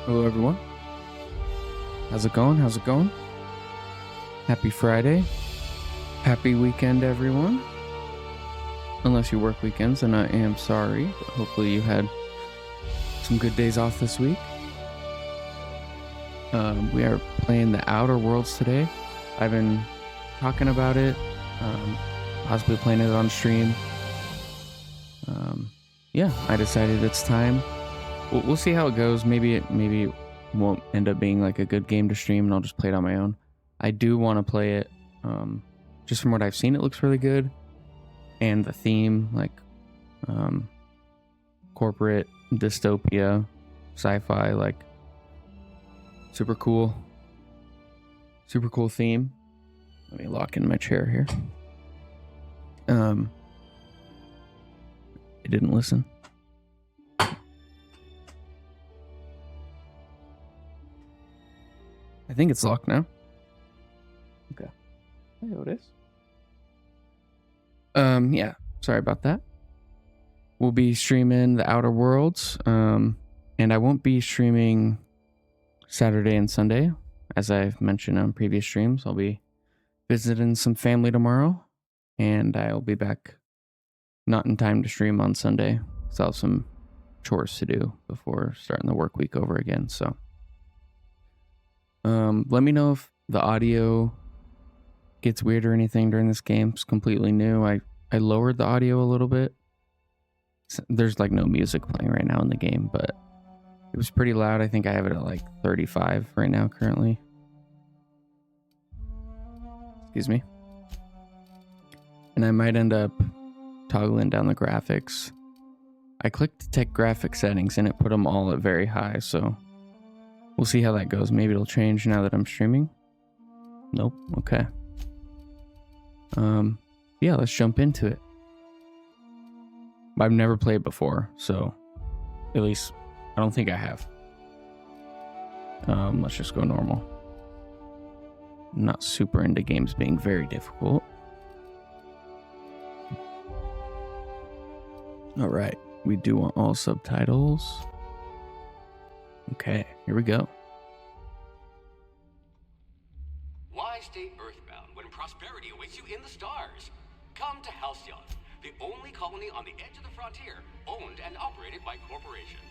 Hello, everyone. How's it going? How's it going? Happy Friday. Happy weekend, everyone. Unless you work weekends, and I am sorry. But hopefully you had some good days off this week. We are playing The Outer Worlds today. I've been talking about it, possibly playing it on stream. Yeah, I decided it's time. We'll see how it goes. Maybe it won't end up being like a good game to stream, and I'll just play it on my own. I do want to play it. Just from what I've seen, it looks really good, and the theme, like corporate dystopia, sci-fi, like super cool theme. Let me lock in my chair here. It didn't listen. I think it's locked now. Okay. There it is. Yeah. Sorry about that. We'll be streaming The Outer Worlds. And I won't be streaming Saturday and Sunday, as I've mentioned on previous streams. I'll be visiting some family tomorrow, and I'll be back not in time to stream on Sunday, because I'll have some chores to do before starting the work week over again. So let me know if the audio gets weird or anything during this game. It's completely new. I lowered the audio a little bit. There's like no music playing right now in the game, but it was pretty loud. I think I have it at like 35 right now currently. Excuse me. And I might end up toggling down the graphics. I clicked tech graphic settings and it put them all at very high, so we'll see how that goes. Maybe it'll change now that I'm streaming. Nope. Okay. Yeah, let's jump into it. I've never played before, so at least I don't think I have. Let's just go normal. I'm not super into games being very difficult. All right, we do want all subtitles. Okay, here we go. Why stay earthbound when prosperity awaits you in the stars? Come to Halcyon, the only colony on the edge of the frontier, owned and operated by corporations.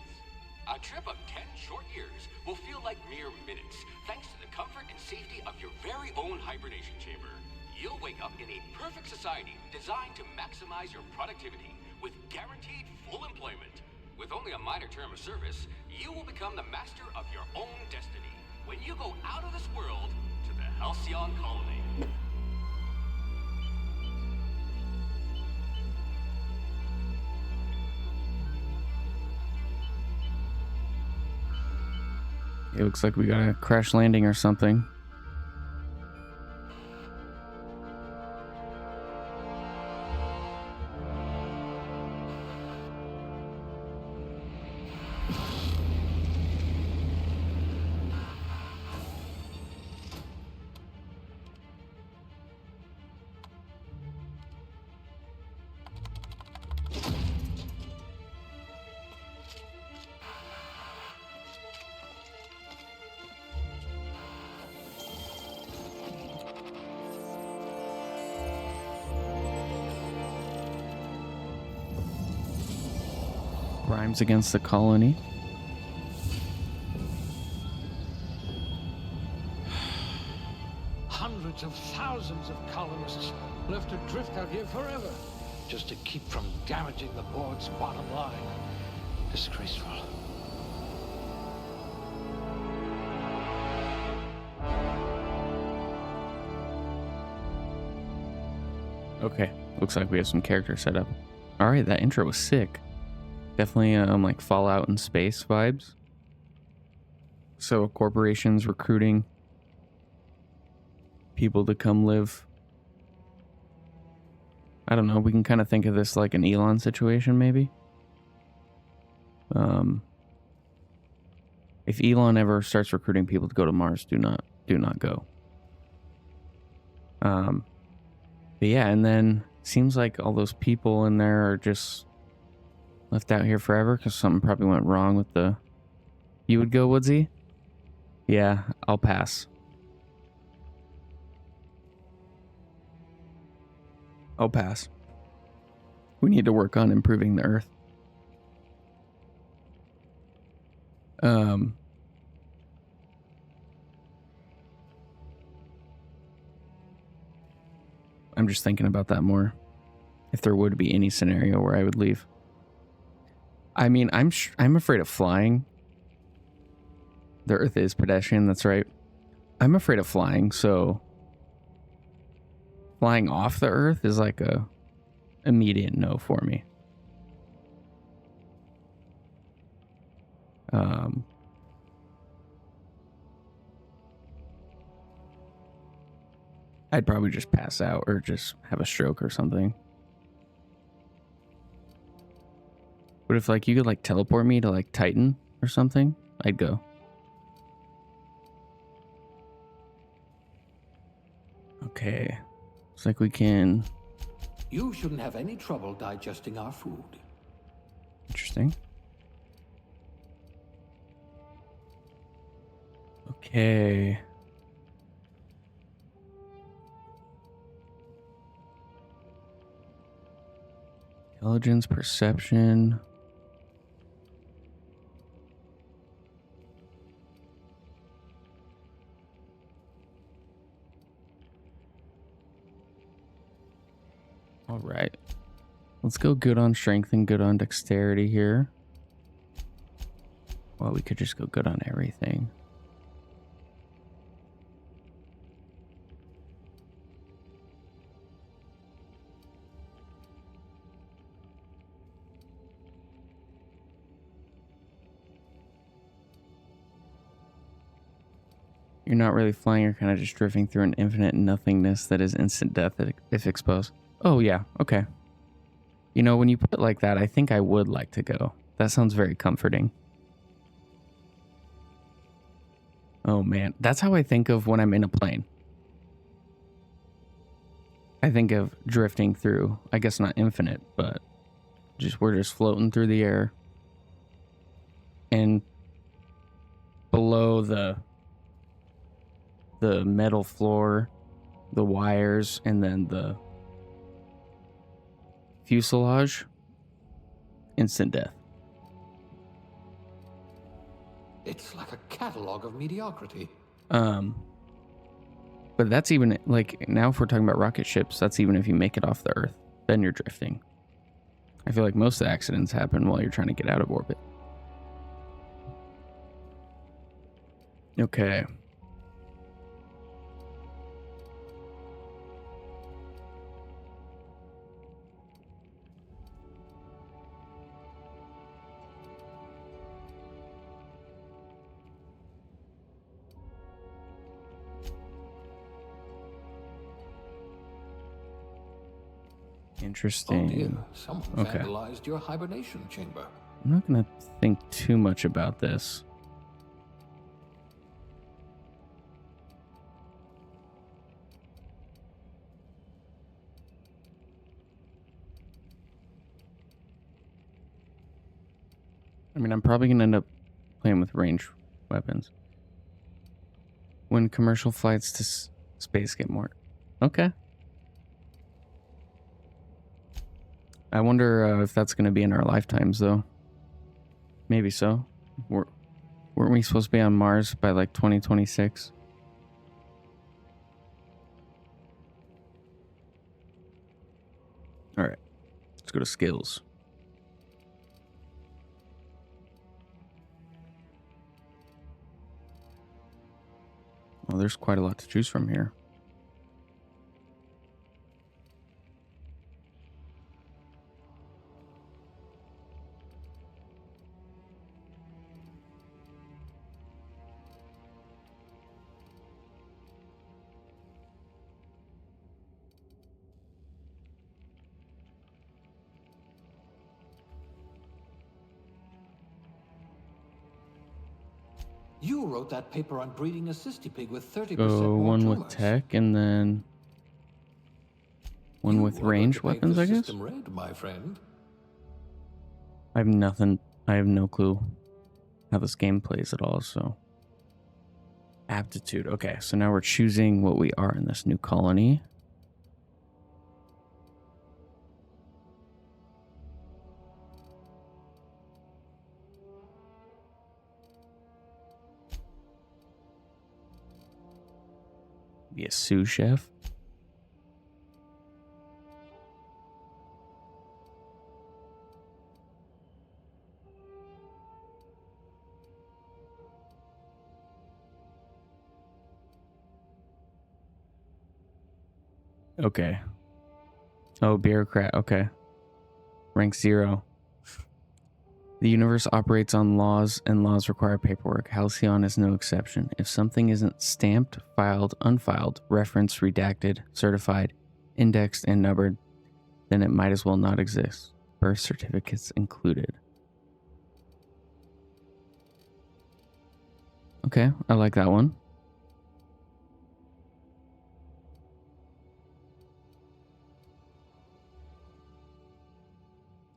A trip of 10 short years will feel like mere minutes, thanks to the comfort and safety of your very own hibernation chamber. You'll wake up in a perfect society designed to maximize your productivity with guaranteed full employment. With only a minor term of service, you will become the master of your own destiny when you go out of this world to the Halcyon colony. It looks like we got a crash landing or something. Crimes against the colony. Hundreds of thousands of colonists left adrift out here forever, just to keep from damaging the board's bottom line. Disgraceful. Okay, looks like we have some character set up. All right, that intro was sick. Definitely like Fallout in space vibes. So corporations recruiting people to come live. I don't know. We can kind of think of this like an Elon situation, maybe. If Elon ever starts recruiting people to go to Mars, do not go. But yeah, and then seems like all those people in there are just left out here forever because something probably went wrong with the You would go, Woodsy? Yeah, I'll pass. I'll pass. We need to work on improving the Earth. I'm just thinking about that more. If there would be any scenario where I would leave. I mean, I'm afraid of flying. The Earth is pedestrian, that's right. I'm afraid of flying, so flying off the Earth is like a immediate no for me. I'd probably just pass out or just have a stroke or something. But if like you could like teleport me to like Titan or something, I'd go. Okay. Looks like we can. You shouldn't have any trouble digesting our food. Interesting. Okay. Intelligence, perception. All right. Let's go good on strength and good on dexterity here. Well, we could just go good on everything. You're not really flying, you're kind of just drifting through an infinite nothingness that is instant death if exposed. Oh, yeah, okay. You know, when you put it like that, I think I would like to go. That sounds very comforting. Oh, man. That's how I think of when I'm in a plane. I think of drifting through, I guess not infinite, but we're just floating through the air. And below the metal floor, the wires, and then the fuselage, instant death. It's like a catalog of mediocrity. But that's even like now if we're talking about rocket ships, that's even if you make it off the Earth, then you're drifting. I feel like most of the accidents happen while you're trying to get out of orbit. Okay. Interesting. Oh dear, someone vandalized your hibernation chamber. I'm not going to think too much about this. I mean, I'm probably going to end up playing with range weapons. When commercial flights to space get more... Okay. I wonder if that's going to be in our lifetimes, though. Maybe so. Weren't we supposed to be on Mars by, like, 2026? All right. Let's go to skills. Well, there's quite a lot to choose from here. You wrote that paper on breeding a cystipig with 30% Go more one tumors. with tech and then one with range weapons, I guess? Red, my friend. I have nothing. I have no clue. how this game plays at all. So aptitude. Okay, so now we're choosing what we are in this new colony. Be a sous chef. Okay. Oh, bureaucrat. Okay. Rank 0. The universe operates on laws, and laws require paperwork. Halcyon is no exception. If something isn't stamped, filed, unfiled, referenced, redacted, certified, indexed, and numbered, then it might as well not exist. Birth certificates included. Okay, I like that one.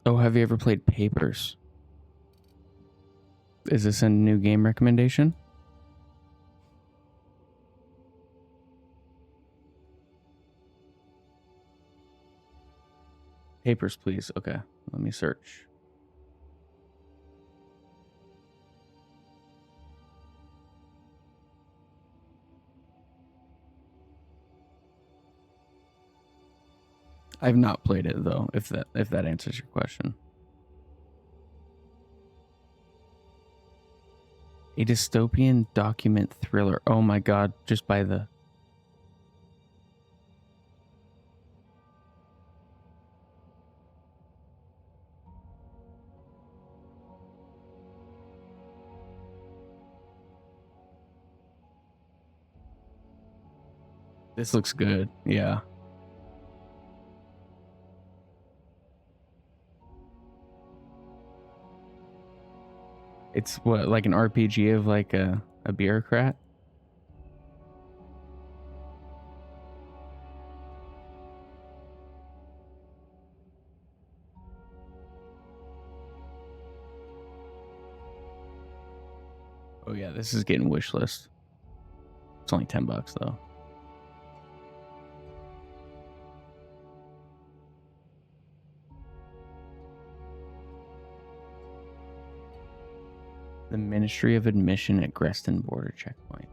Oh, have you ever played Papers? Is this a new game recommendation? Papers, please. Okay, let me search. I've not played it though, if that answers your question. A dystopian document thriller. Oh my god, just by the... This looks good, yeah. It's what, like an RPG of like a bureaucrat? Oh yeah, this is getting wish list. It's only $10 though. The Ministry of Admission at Greston Border Checkpoint.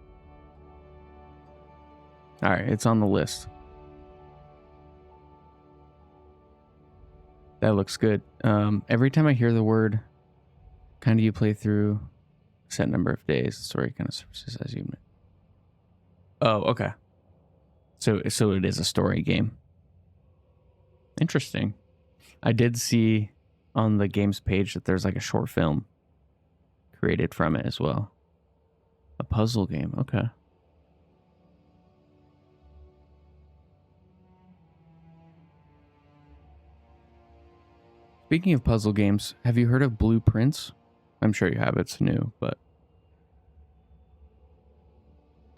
Alright, it's on the list. That looks good. Every time I hear the word, kind of you play through a set number of days, the story kind of surfaces as you... Oh, okay. So it is a story game. Interesting. I did see on the games page that there's like a short film created from it as well. A puzzle game, okay. Speaking of puzzle games, have you heard of Blueprints? I'm sure you have, it's new, but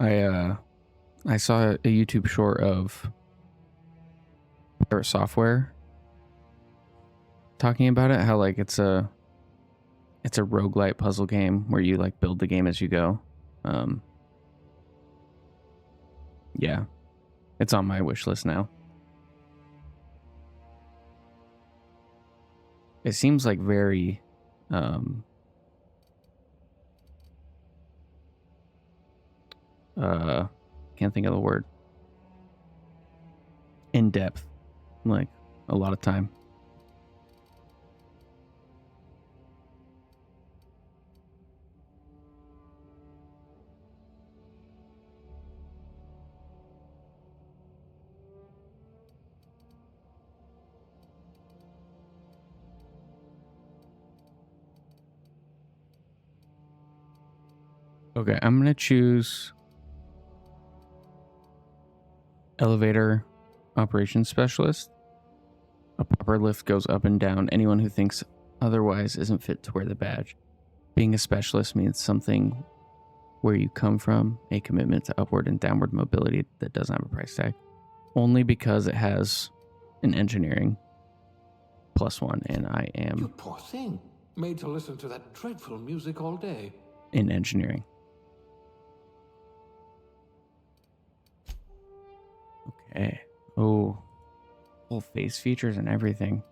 I saw a YouTube short of Pirate Software talking about it, how like it's a roguelite puzzle game where you like build the game as you go. Yeah, it's on my wish list now. It seems like very can't think of the word. In depth, like a lot of time. Okay, I'm gonna choose Elevator Operations Specialist. A proper lift goes up and down. Anyone who thinks otherwise isn't fit to wear the badge. Being a specialist means something where you come from, a commitment to upward and downward mobility that doesn't have a price tag. Only because it has an engineering +1, and I am... You poor thing. Made to listen to that dreadful music all day. in engineering. Okay. Oh, full face features and everything.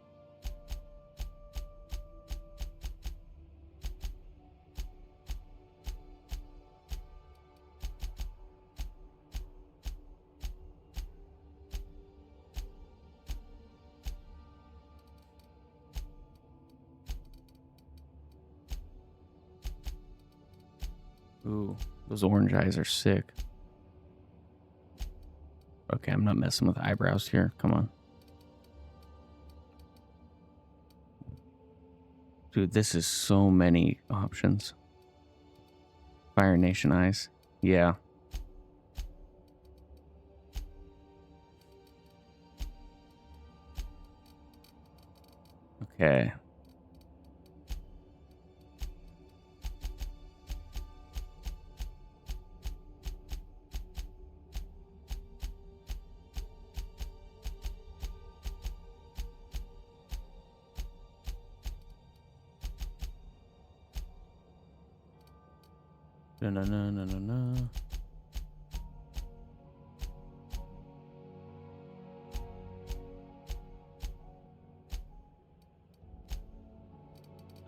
Ooh, those orange eyes are sick. Okay, I'm not messing with eyebrows here. Come on. Dude, this is so many options. Fire Nation eyes. Yeah. Okay. No, no, no, no, no, no.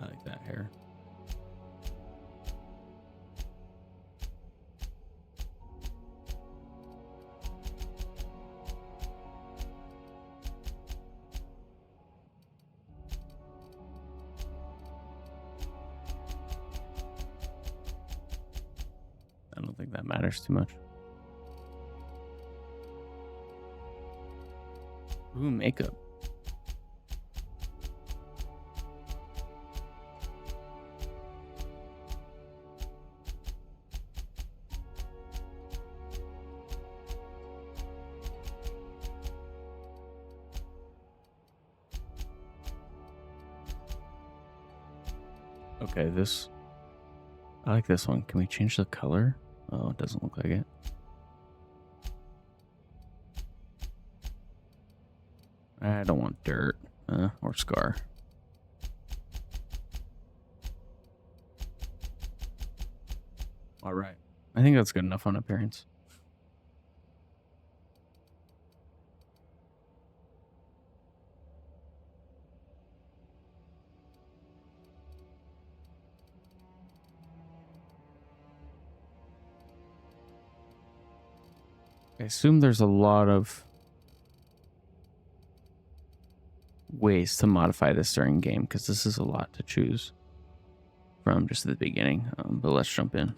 I like that hair. I don't think that matters too much. Ooh, makeup. Okay, this... I like this one. Can we change the color? Oh, it doesn't look like it. I don't want dirt or scar. All right. I think that's good enough on appearance. I assume there's a lot of ways to modify this during game because this is a lot to choose from just at the beginning. But let's jump in.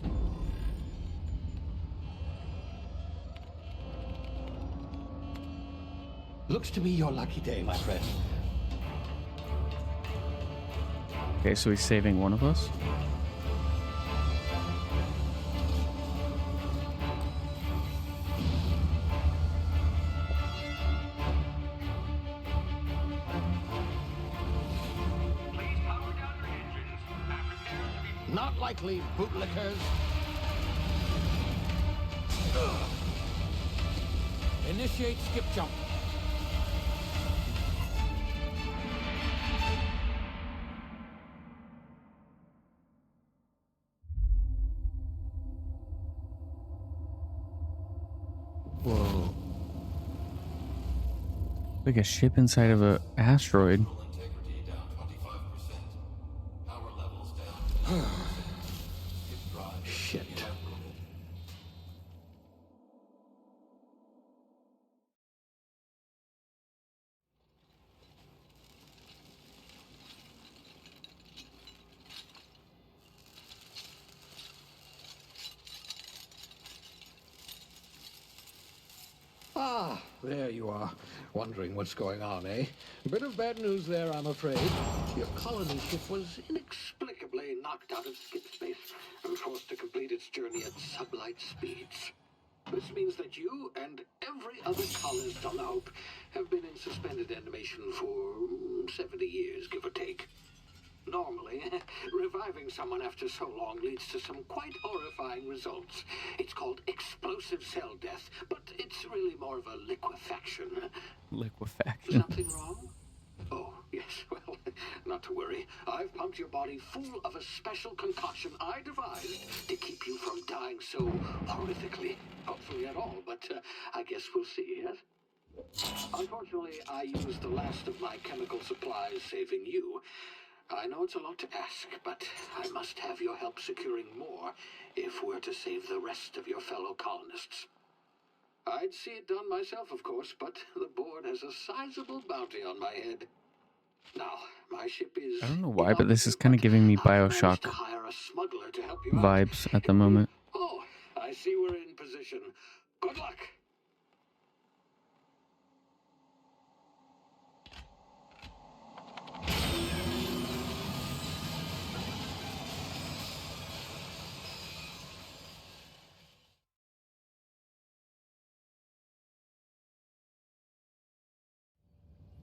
Looks to be your lucky day, my friend. Okay, so he's saving one of us. Not likely, bootlickers. Initiate skip jump. Whoa. Like a ship inside of an asteroid. Shit. Ah, there you are. Wondering what's going on, eh? A bit of bad news there, I'm afraid. Your colony ship was inexplicably knocked out of skip space and forced to complete its journey at sublight speeds. This means that you and every other colonist on the Hope have been in suspended animation for 70 years, give or take. Normally, reviving someone after so long leads to some quite horrifying results. It's called explosive cell death, but it's really more of a liquefaction. Liquefaction. Something wrong? Oh, yes, well, Not to worry. I've pumped your body full of a special concoction I devised to keep you from dying so horrifically. Hopefully at all, but I guess we'll see, yes? Unfortunately, I used the last of my chemical supplies saving you. I know it's a lot to ask, but I must have your help securing more if we're to save the rest of your fellow colonists. I'd see it done myself, of course, but the board has a sizable bounty on my head. Now, my ship is... I don't know why, but this is kind of giving me I've managed Bioshock to hire a smuggler to help you out. vibes at the moment. Oh, I see we're in position. Good luck.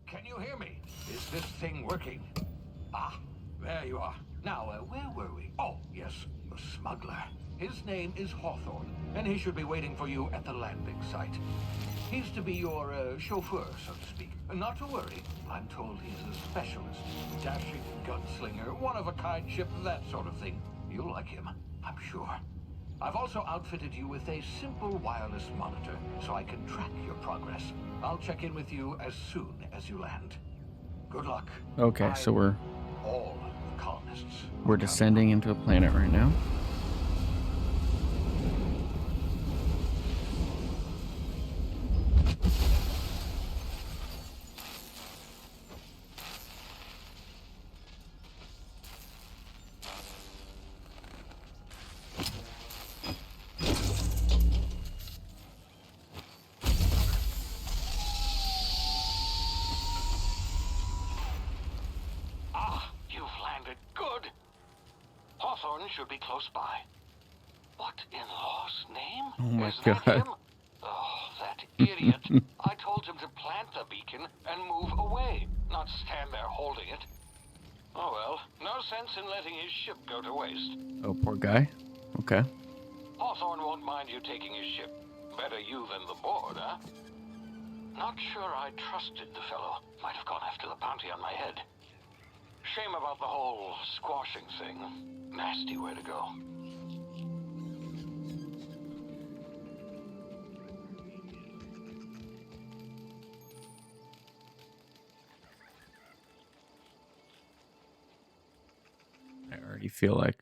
Can you hear me? Is this thing working? Ah, there you are. Now, where were we? Oh, yes, the smuggler. His name is Hawthorne, and he should be waiting for you at the landing site. He's to be your chauffeur, so to speak. Not to worry. I'm told he's a specialist. Dashing gunslinger, one-of-a-kind ship, that sort of thing. You'll like him, I'm sure. I've also outfitted you with a simple wireless monitor, so I can track your progress. I'll check in with you as soon as you land. Good luck. Okay, so we're All the colonists. descending into a planet right now. You've landed. Good. Hawthorne should be close by. What in law's name? Oh my Is that God. him? Oh, that idiot. I told him to plant the beacon and move away, not stand there holding it. Oh well, no sense in letting his ship go to waste. Oh, poor guy. Okay. Hawthorne won't mind you taking his ship. Better you than the board, huh? Not sure I trusted the fellow. Might have gone after the bounty on my head. Shame about the whole squashing thing. Nasty way to go. I already feel like...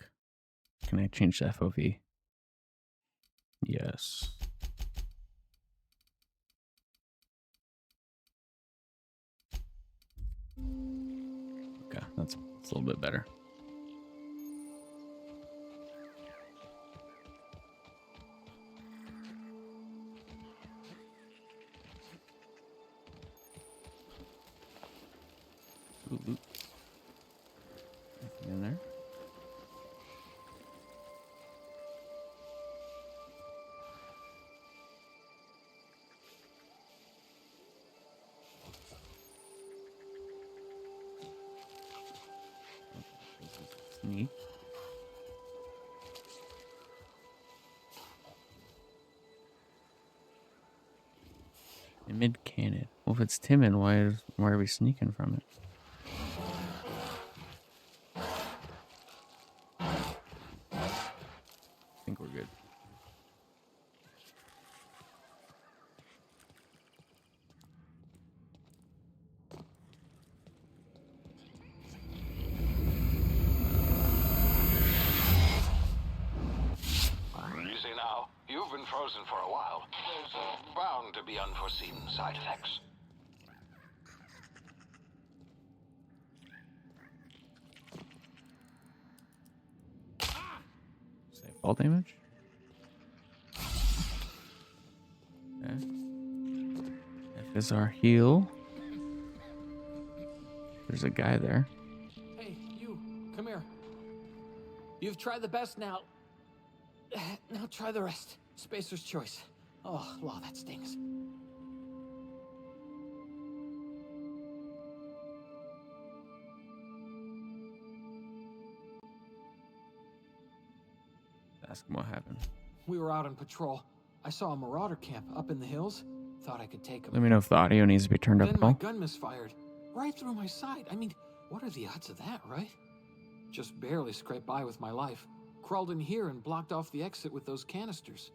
Can I change the FOV? Yes. Okay, that's a little bit better. Ooh. Anything in there? Neat. Timid cannon. Well, if it's timid, why are we sneaking from it? I think we're good. Easy now. You've been frozen for a while. There's bound to be unforeseen side effects. Say fall damage? Okay. F is our heal. There's a guy there. Hey, you, come here. You've tried the best now. Now try the rest. Spacer's choice. Oh, law, that stings. Ask him what happened. We were out on patrol. I saw a marauder camp up in the hills. Thought I could take him. Let me know if the audio needs to be turned up Then at my all. gun misfired. Right through my side. I mean, What are the odds of that, right? Just barely scraped by with my life. Crawled in here and blocked off the exit with those canisters.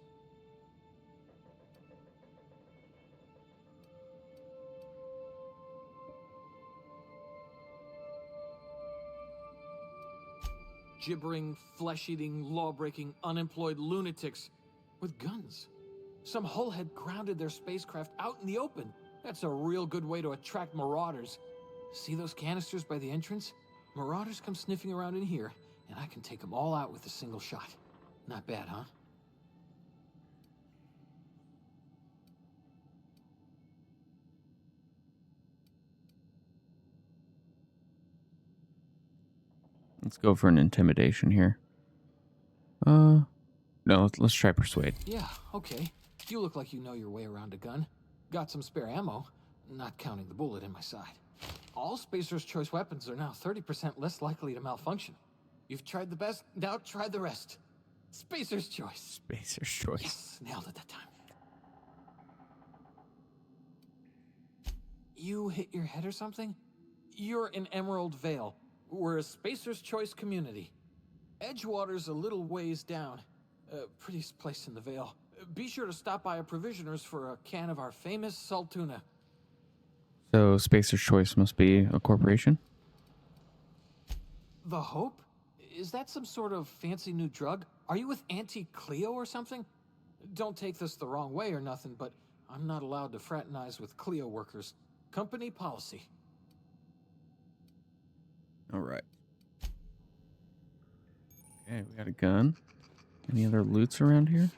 Gibbering, flesh-eating, law-breaking, unemployed lunatics with guns. Some hull had grounded their spacecraft out in the open. That's a real good way to attract marauders. See those canisters by the entrance? Marauders come sniffing around in here, and I can take them all out with a single shot. Not bad, huh? Let's go for an intimidation here. No, let's try persuade. Yeah, okay. You look like you know your way around a gun. Got some spare ammo, not counting the bullet in my side. All Spacer's Choice weapons are now 30% less likely to malfunction. You've tried the best, now try the rest. Spacer's Choice. Spacer's Choice. Yes, nailed it that time. You hit your head or something? You're in Emerald Vale. We're a Spacer's Choice community. Edgewater's a little ways down. Prettiest place in the Vale. Be sure to stop by a provisioner's for a can of our famous salt tuna. So Spacer's Choice must be a corporation? The Hope? Is that some sort of fancy new drug? Are you with Auntie Cleo or something? Don't take this the wrong way or nothing, but I'm not allowed to fraternize with Cleo workers. Company policy. All right. Okay, we got a gun. Any other loots around here?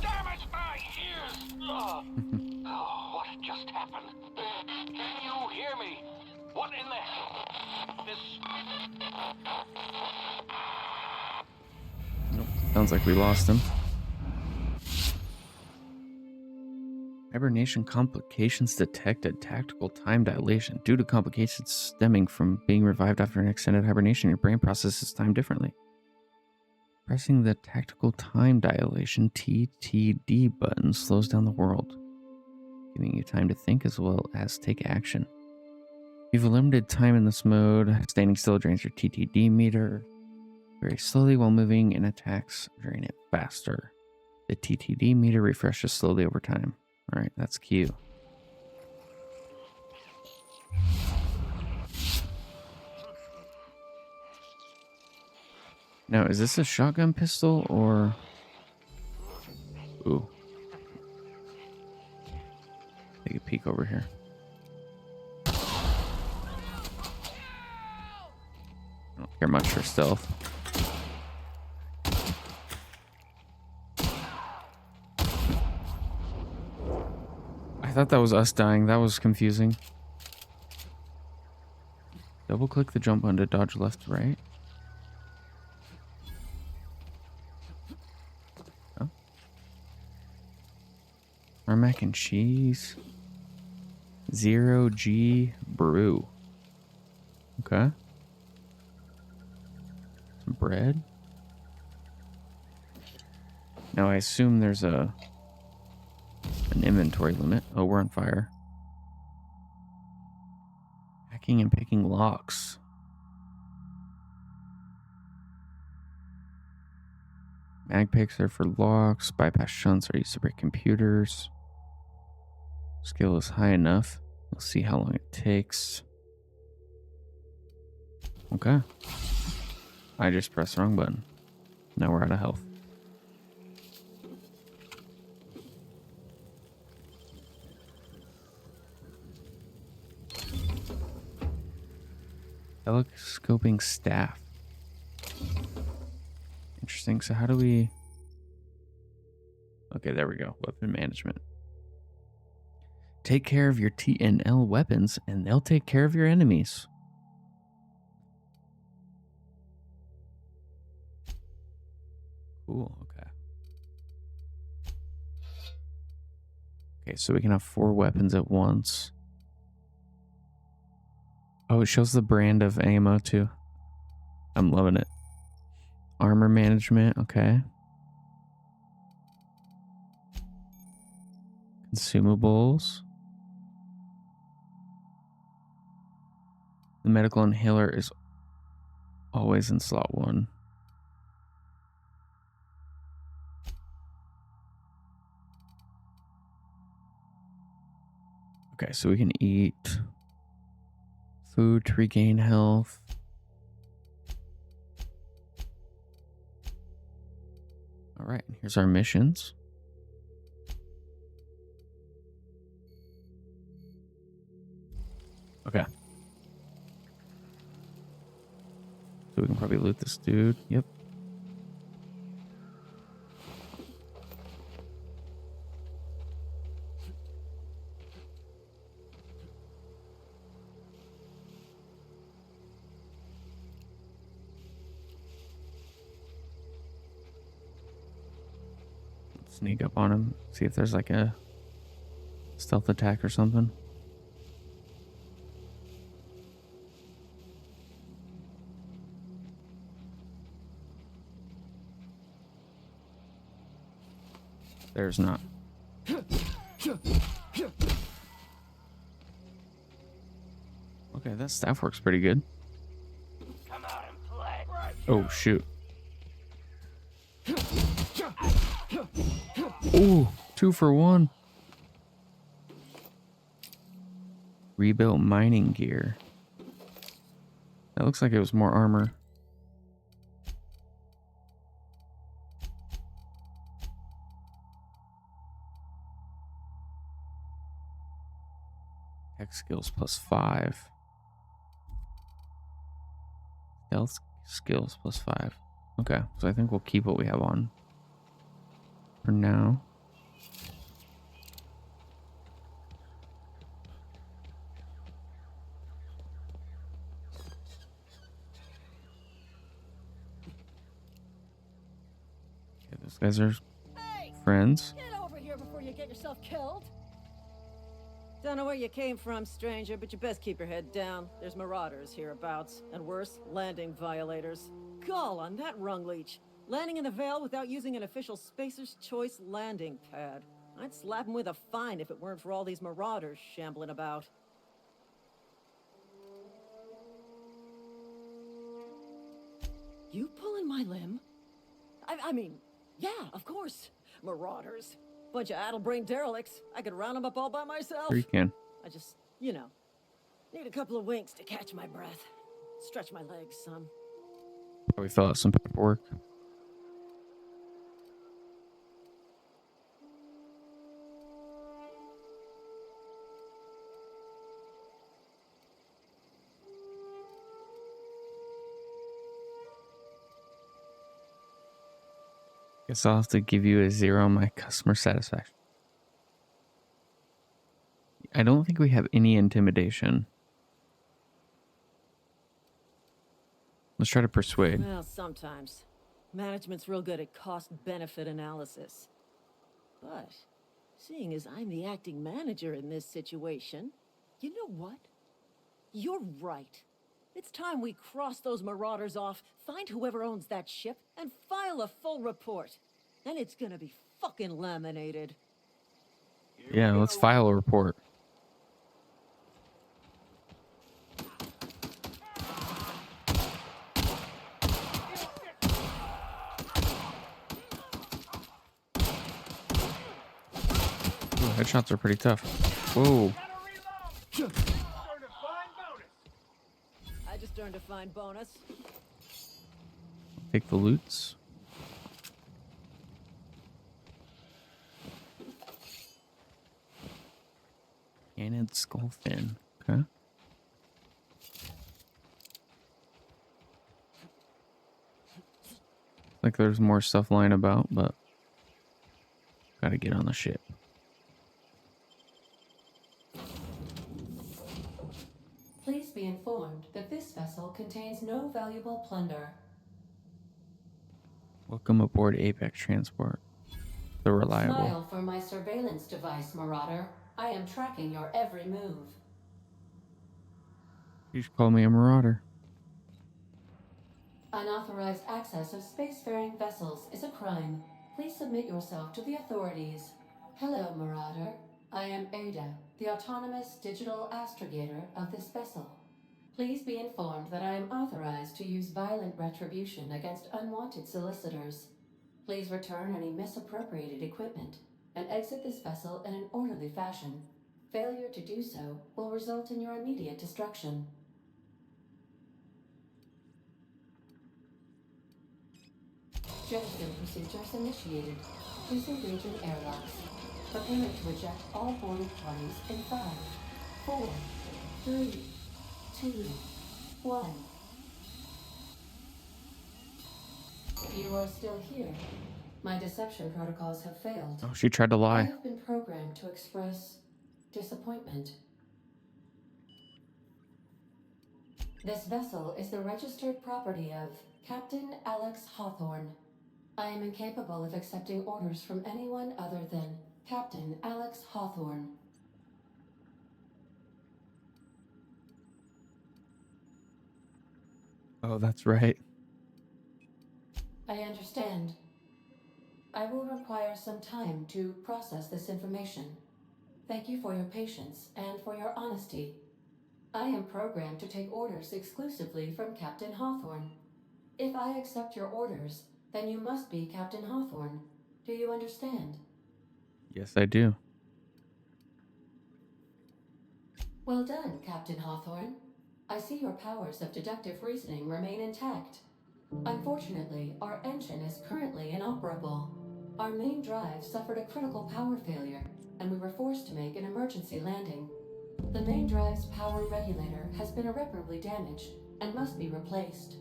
Damn it, my ears! Oh, what just happened? Can you hear me? What in the... This... Nope. Sounds like we lost him. Hibernation complications detected. Tactical time dilation. Due to complications stemming from being revived after an extended hibernation, your brain processes time differently. Pressing the tactical time dilation TTD button slows down the world, giving you time to think as well as take action. You've a limited time in this mode. Standing still drains your TTD meter very slowly, while moving and attacks drain it faster. The TTD meter refreshes slowly over time. Alright, that's Q. Now, is this a shotgun pistol or... Ooh. Take a peek over here. I don't care much for stealth. I thought that was us dying. That was confusing. Double click the jump button to dodge left to right. Oh. Our mac and cheese. 0G brew. Okay. Some bread. Now I assume there's an inventory limit. Oh, we're on fire. Hacking and picking locks. Mag picks are for locks. Bypass shunts are used to break computers. Skill is high enough. We'll see how long it takes. Okay. I just pressed the wrong button. Now we're out of health. Telescoping staff. Interesting. So how do we... Okay, there we go. Weapon management. Take care of your TNL weapons, and they'll take care of your enemies. Cool, okay. Okay, so we can have 4 weapons at once. Oh, it shows the brand of ammo too. I'm loving it. Armor management, okay. Consumables. The medical inhaler is always in slot 1. Okay, so we can eat food to regain health. All right, here's our missions. Okay. So we can probably loot this dude. Yep. Sneak up on him, see if there's like a stealth attack or something. There's not. Okay, that staff works pretty good. Come out and play. Oh, shoot. Ooh, 2 for 1. Rebuilt mining gear. That looks like it was more armor. Tech skills +5. Health skills +5. Okay, so I think we'll keep what we have on for now. Okay, those guys are friends. Get over here before you get yourself killed. Don't know where you came from, stranger, but you best keep your head down. There's marauders hereabouts, and worse, landing violators. Gall on that rung leech. Landing in the Vale without using an official Spacer's Choice landing pad. I'd slap him with a fine if it weren't for all these marauders shambling about. You pulling my limb? I mean, yeah, of course. Marauders. Bunch of addle-brained derelicts. I could round them up all by myself. Sure you can. I just, you know, need a couple of winks to catch my breath. Stretch my legs some. Probably fill out some paperwork. Guess I'll have to give you a 0 on my customer satisfaction. I don't think we have any intimidation. Let's try to persuade. Well, sometimes. Management's real good at cost-benefit analysis. But, seeing as I'm the acting manager in this situation, you know what? You're right. It's time we cross those marauders off, find whoever owns that ship, and file a full report. Then it's gonna be fucking laminated. Yeah, let's file a report. Ooh, headshots are pretty tough. Whoa. I just earned a fine bonus. Take the loots. Cannon skull fin. Okay. Like there's more stuff lying about, but gotta get on the ship. Please be informed that this vessel contains no valuable plunder. Welcome aboard Apex Transport. The reliable. Smile for my surveillance device, Marauder. I am tracking your every move. You should call me a marauder. Unauthorized access of spacefaring vessels is a crime. Please submit yourself to the authorities. Hello, Marauder. I am Ada, the autonomous digital astrogator of this vessel. Please be informed that I am authorized to use violent retribution against unwanted solicitors. Please return any misappropriated equipment and exit this vessel in an orderly fashion. Failure to do so will result in your immediate destruction. Jettison procedures initiated. Disengaging airlocks. Preparing to eject all boarding parties in 5, 4, 3, 2, 1. You are still here. My deception protocols have failed. Oh, she tried to I lie. have been programmed to express disappointment. This vessel is the registered property of Captain Alex Hawthorne. I am incapable of accepting orders from anyone other than Captain Alex Hawthorne. Oh, that's right. I understand. I will require some time to process this information. Thank you for your patience and for your honesty. I am programmed to take orders exclusively from Captain Hawthorne. If I accept your orders, then you must be Captain Hawthorne. Do you understand? Yes, I do. Well done, Captain Hawthorne. I see your powers of deductive reasoning remain intact. Unfortunately, our engine is currently inoperable. Our main drive suffered a critical power failure, and we were forced to make an emergency landing. The main drive's power regulator has been irreparably damaged and must be replaced.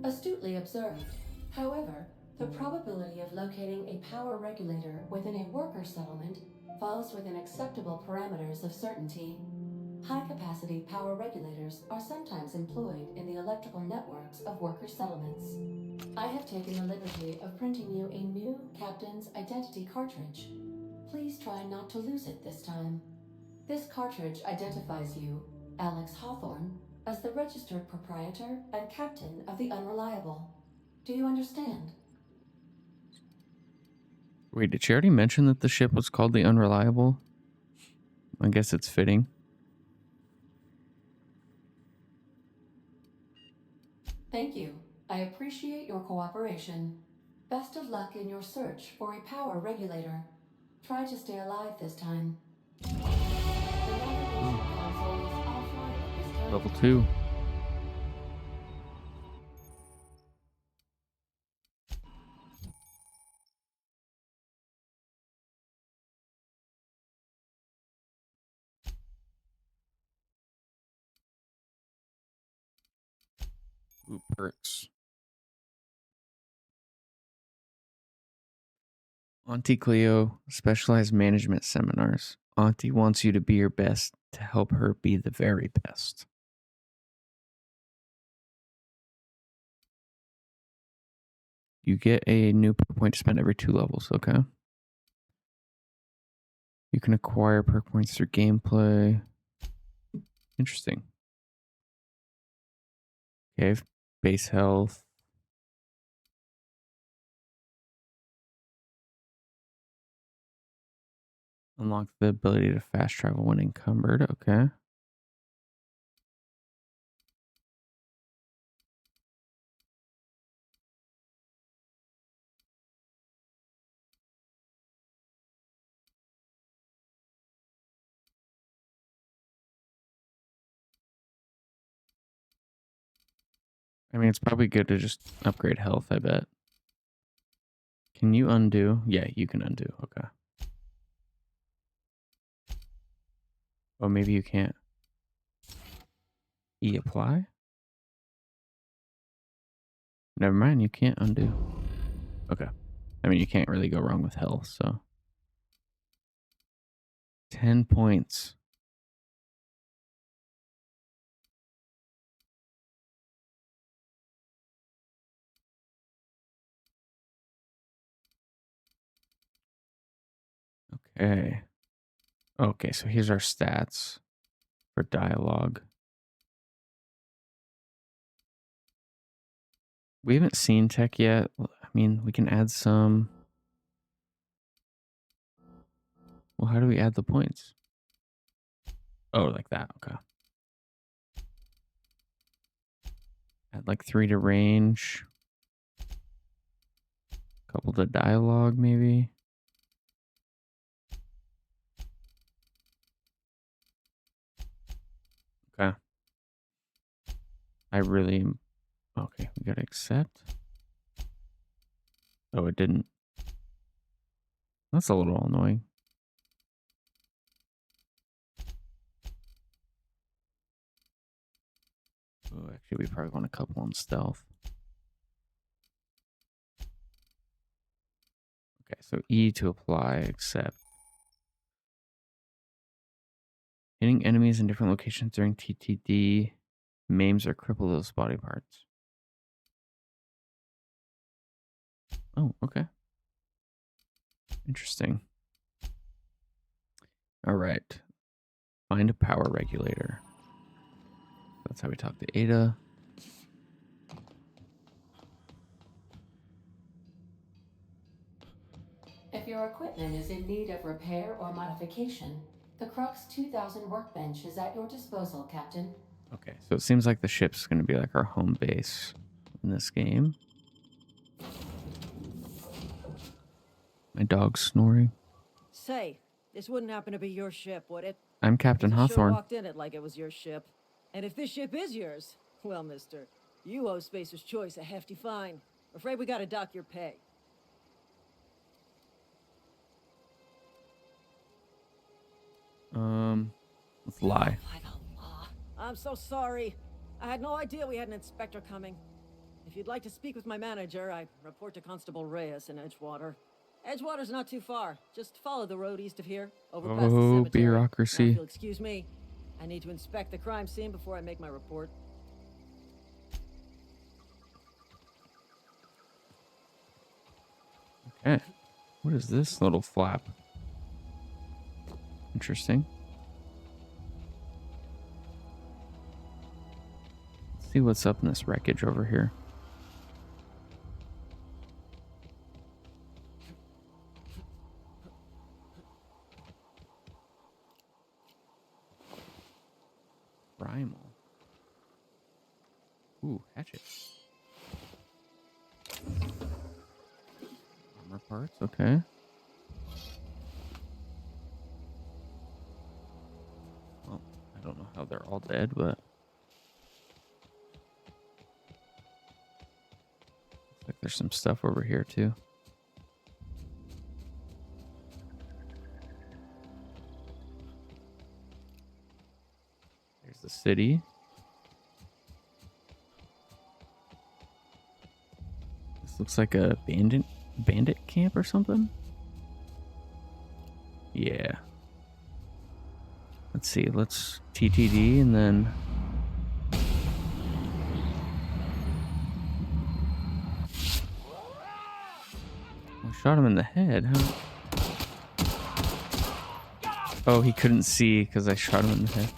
Astutely observed. However, the probability of locating a power regulator within a worker settlement falls within acceptable parameters of certainty. High-capacity power regulators are sometimes employed in the electrical networks of worker settlements. I have taken the liberty of printing you a new Captain's Identity cartridge. Please try not to lose it this time. This cartridge identifies you, Alex Hawthorne, as the registered proprietor and captain of the Unreliable. Do you understand? Wait, did she already mention that the ship was called the Unreliable? I guess it's fitting. Thank you. I appreciate your cooperation. Best of luck in your search for a power regulator. Try to stay alive this time. The navigation console is offline at this time. Level 2. Ooh, perks. Auntie Cleo, specialized management seminars. Auntie wants you to be your best to help her be the very best. You get a new perk point to spend every 2 levels, okay? You can acquire perk points through gameplay. Interesting. Okay, base health. Unlock the ability to fast travel when encumbered, okay. I mean, it's probably good to just upgrade health, I bet. Can you undo? Yeah, you can undo. Okay. Oh, maybe you can't. Apply? Never mind, you can't undo. Okay. I mean, you can't really go wrong with health, so. 10 points. Okay. Okay, so here's our stats for dialogue. We haven't seen tech yet. I mean, we can add some. Well, how do we add the points? Oh, like that. Okay. Add like 3 to range. Couple to dialogue, maybe. Okay. I really am. Okay, we gotta accept. Oh, it didn't. That's a little annoying. Oh, actually, we probably want a couple on stealth. Okay, so E to apply, accept. Hitting enemies in different locations during TTD maims or cripple those body parts. Oh, okay. Interesting. All right. Find a power regulator. That's how we talk to Ada. If your equipment is in need of repair or modification, the Crux 2000 workbench is at your disposal, Captain. Okay, so it seems like the ship's going to be like our home base in this game. My dog's snoring. Say, this wouldn't happen to be your ship, would it? I'm Captain 'Cause you sure Hawthorne. walked in it like it was your ship. And if this ship is yours, well, mister, you owe Spacer's Choice a hefty fine. Afraid we gotta dock your pay. Let's lie. By the law. I'm so sorry. I had no idea we had an inspector coming. If you'd like to speak with my manager, I report to Constable Reyes in Edgewater. Edgewater's not too far. Just follow the road east of here, over past the Oh, cemetery. bureaucracy. Now, if you'll excuse me, I need to inspect the crime scene before I make my report. Okay. What is this little flap? Interesting. Let's see what's up in this wreckage over here. Primal. Ooh, hatchet. Armor parts, okay. Well, I don't know how they're all dead, but looks like there's some stuff over here too. There's the city. This looks like a bandit camp or something. Yeah. Let's see. Let's TTD and then I shot him in the head. How? Oh, he couldn't see because I shot him in the head.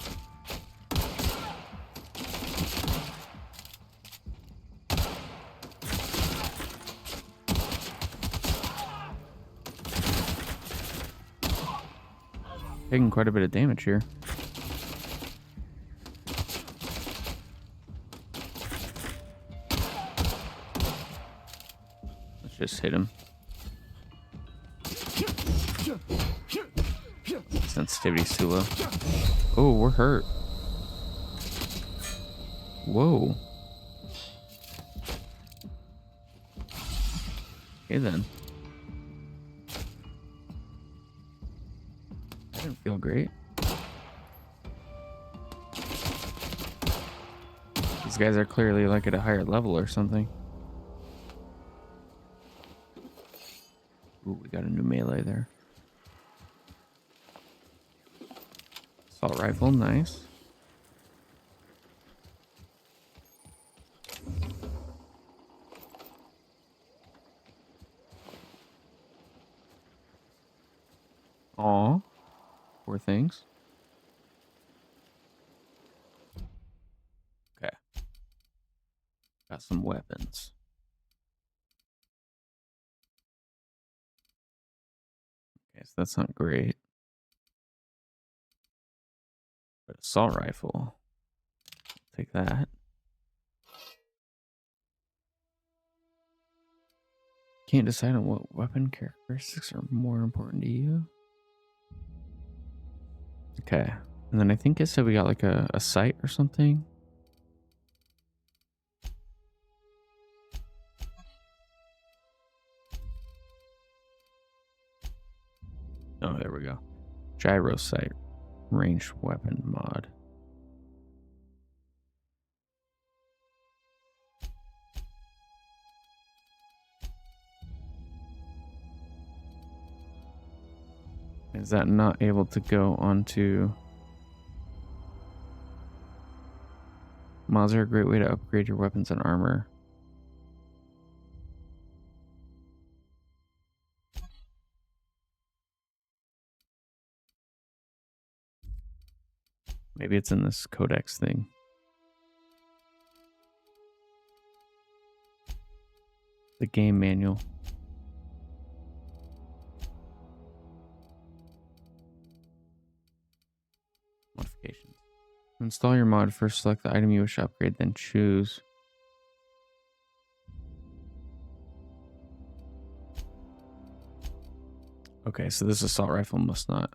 Taking quite a bit of damage here. Let's just hit him. Sensitivity's too low. Oh, we're hurt. Whoa. Okay then. That didn't feel great. These guys are clearly like at a higher level or something. Ooh, we got a new melee there. Assault rifle, nice. Aw, poor things. Okay. Got some weapons. Okay, so that's not great. But assault rifle. Take that. Can't decide on what weapon characteristics are more important to you. Okay. And then I think it said we got like a sight or something. Oh, there we go. Gyro sight. Ranged weapon mod. Is that not able to go onto... Mods are a great way to upgrade your weapons and armor. Maybe it's in this codex thing. The game manual. Modifications. Install your mod. First select the item you wish to upgrade, then choose. Okay, so this assault rifle must not.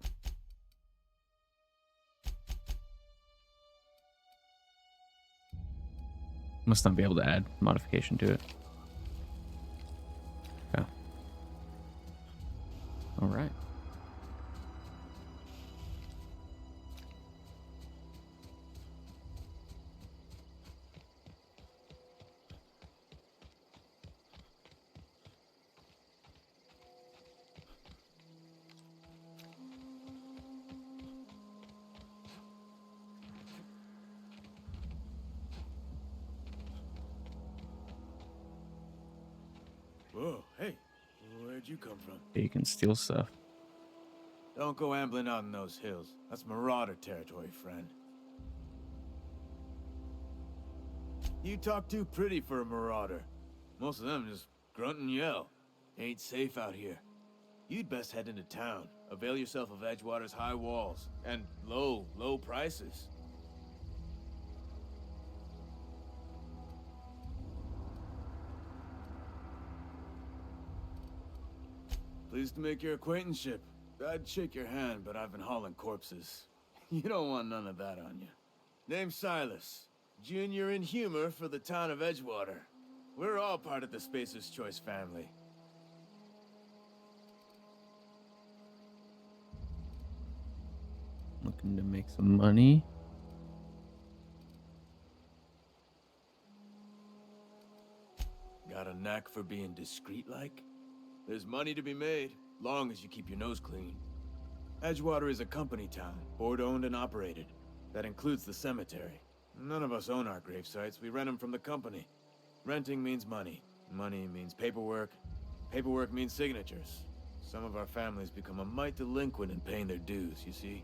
Must not be able to add modification to it. Okay. All right. Whoa, hey, where'd you come from? You can steal stuff. Don't go ambling out in those hills. That's marauder territory, friend. You talk too pretty for a marauder. Most of them just grunt and yell. Ain't safe out here. You'd best head into town. Avail yourself of Edgewater's high walls and low prices. Pleased to make your acquaintanceship. I'd shake your hand, but I've been hauling corpses. You don't want none of that on you. Name's Silas. Junior in humor for the town of Edgewater. We're all part of the Spacer's Choice family. Looking to make some money. Got a knack for being discreet-like? There's money to be made, long as you keep your nose clean. Edgewater is a company town, board-owned and operated. That includes the cemetery. None of us own our grave sites, we rent them from the company. Renting means money. Money means paperwork. Paperwork means signatures. Some of our families become a mite delinquent in paying their dues, you see?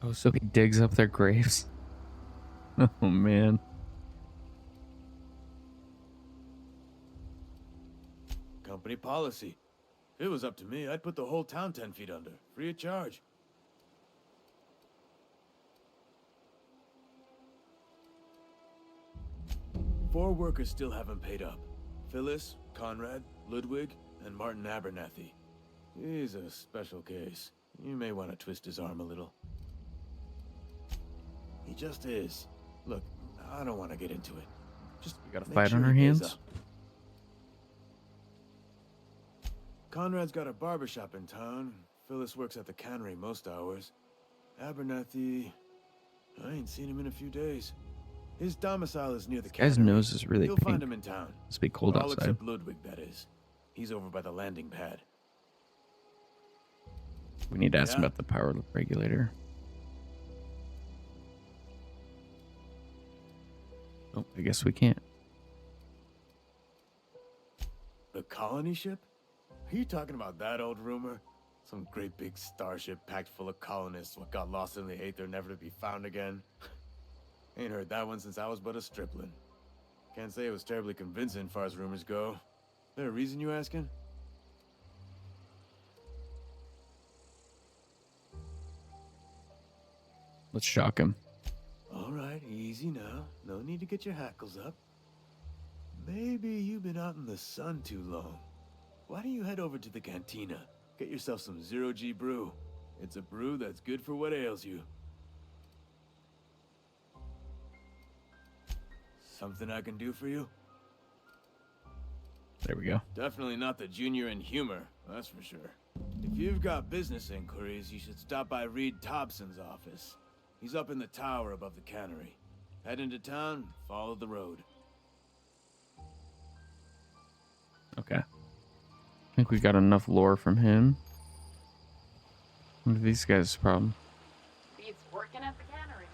Oh, so he digs up their graves? Oh, man. Company policy. If it was up to me, I'd put the whole town 10 feet under, free of charge. Four workers still haven't paid up. Phyllis, Conrad, Ludwig, and Martin Abernathy. He's a special case. You may want to twist his arm a little. He just is. Look, I don't want to get into it. Just We got a make fight sure on our he pays hands? up. Conrad's got a barbershop in town. Phyllis works at the cannery most hours. Abernathy... I ain't seen him in a few days. His domicile is near the Guy's cannery. nose is really You'll pink. find him in town. Must be cold All outside. except Ludwig, that is. He's over by the landing pad. We need to ask him Yeah. about the power regulator. Oh, I guess we can't. The colony ship? Are you talking about that old rumor? Some great big starship packed full of colonists what got lost in the Aether never to be found again? Ain't heard that one since I was but a stripling. Can't say it was terribly convincing far as rumors go. There a reason you asking? Let's shock him. All right, easy now. No need to get your hackles up. Maybe you've been out in the sun too long. Why don't you head over to the cantina? Get yourself some Zero-G brew. It's a brew that's good for what ails you. Something I can do for you? There we go. Definitely not the junior in humor, that's for sure. If you've got business inquiries, you should stop by Reed Thompson's office. He's up in the tower above the cannery. Head into town, follow the road. Okay. I think we got enough lore from him. What are these guys' problem? Beats working at the cannery.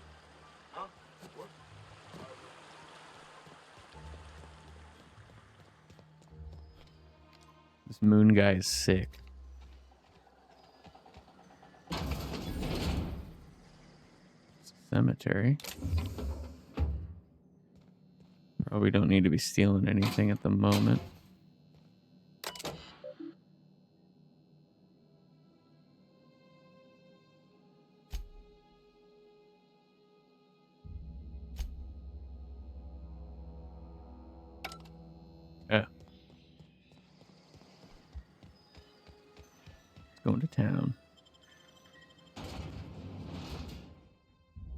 Huh? This moon guy is sick. Cemetery. Probably don't need to be stealing anything at the moment. Yeah. Going to town.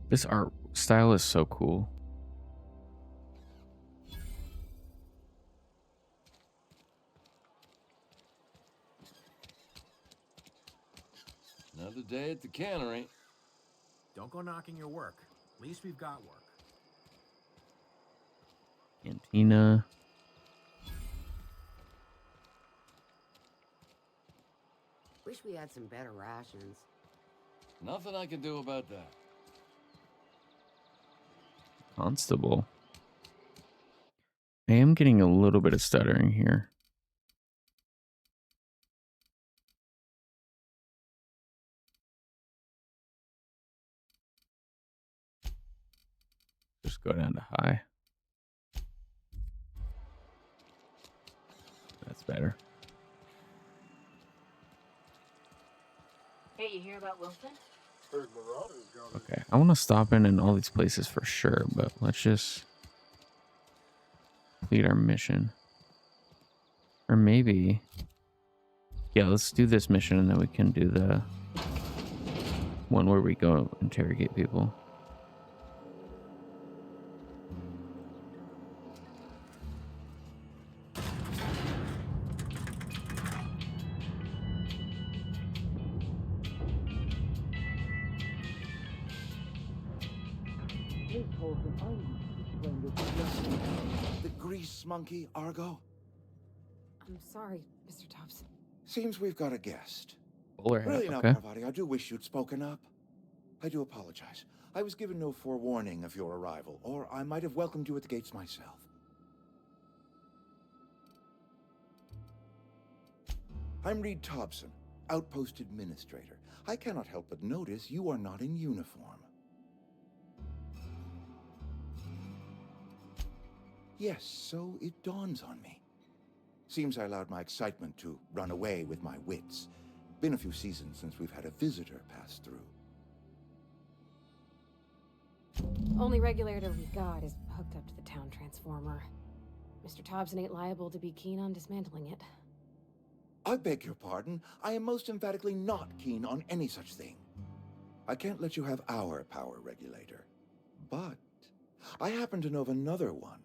This art style is so cool. Another day at the cannery. Don't go knocking your work. At least we've got work. Cantina. Wish we had some better rations. Nothing I can do about that. Constable. I am getting a little bit of stuttering here. Just go down to high. That's better. Hey, you hear about Wilson? Okay, I want to stop in all these places for sure, but let's just complete our mission. Or maybe... Yeah, let's do this mission and then we can do the one where we go interrogate people. The grease monkey, Argo? I'm sorry, Mr. Thompson. Seems we've got a guest. Bowler hat, Really now, okay. Parvati, I do wish you'd spoken up. I do apologize. I was given no forewarning of your arrival, or I might have welcomed you at the gates myself. I'm Reed Thompson, Outpost Administrator. I cannot help but notice you are not in uniform. Yes, so it dawns on me. Seems I allowed my excitement to run away with my wits. Been a few seasons since we've had a visitor pass through. Only regulator we've got is hooked up to the town transformer. Mr. Thompson ain't liable to be keen on dismantling it. I beg your pardon. I am most emphatically not keen on any such thing. I can't let you have our power regulator. But I happen to know of another one.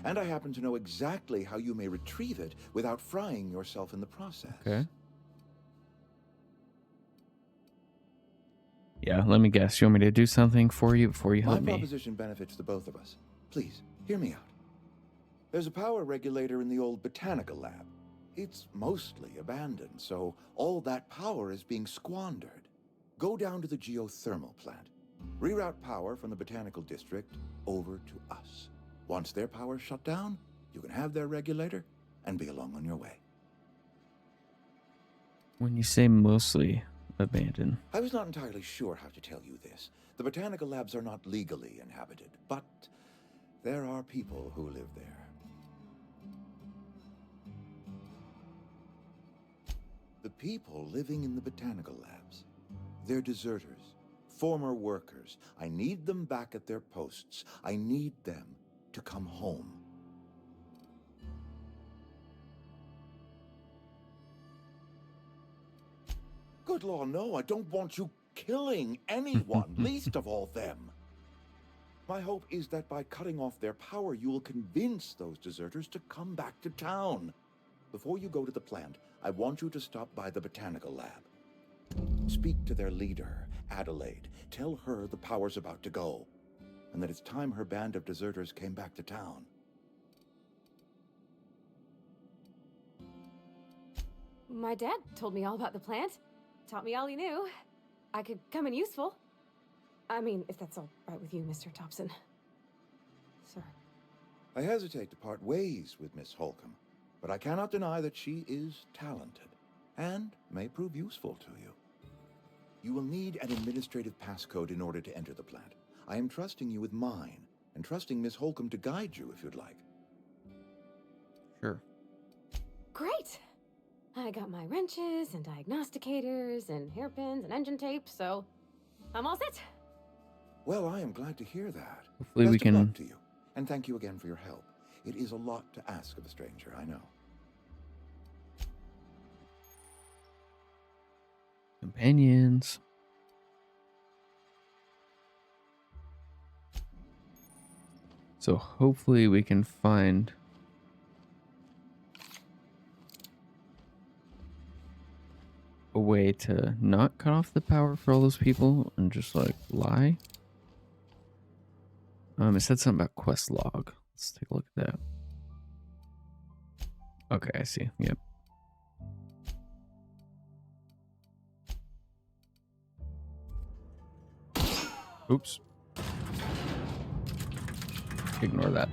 And I happen to know exactly how you may retrieve it without frying yourself in the process. Okay. Yeah, let me guess. You want me to do something for you before you help My me? proposition benefits the both of us. Please, hear me out. There's a power regulator in the old botanical lab. It's mostly abandoned, so all that power is being squandered. Go down to the geothermal plant. Reroute power from the botanical district over to us. Once their power's shut down, you can have their regulator and be along on your way. When you say mostly abandoned. I was not entirely sure how to tell you this. The botanical labs are not legally inhabited, but there are people who live there. The people living in the botanical labs, they're deserters, former workers. I need them back at their posts. I need them to come home. Good Lord, no, I don't want you killing anyone, least of all them. My hope is that by cutting off their power, you will convince those deserters to come back to town. Before you go to the plant, I want you to stop by the botanical lab. Speak to their leader, Adelaide. Tell her the power's about to go, and that it's time her band of deserters came back to town. My dad told me all about the plant. Taught me all he knew. I could come in useful. I mean, if that's all right with you, Mr. Thompson. Sir. I hesitate to part ways with Miss Holcomb, but I cannot deny that she is talented and may prove useful to you. You will need an administrative passcode in order to enter the plant. I am trusting you with mine, and trusting Miss Holcomb to guide you if you'd like. Sure. Great! I got my wrenches and diagnosticators and hairpins and engine tape, so I'm all set. Well, I am glad to hear that. Hopefully we Best of luck can... to you, and thank you again for your help. It is a lot to ask of a stranger, I know. Companions. So hopefully we can find a way to not cut off the power for all those people and just like lie. It said something about quest log. Let's take a look at that. Okay, I see. Yep. Oops. Ignore that.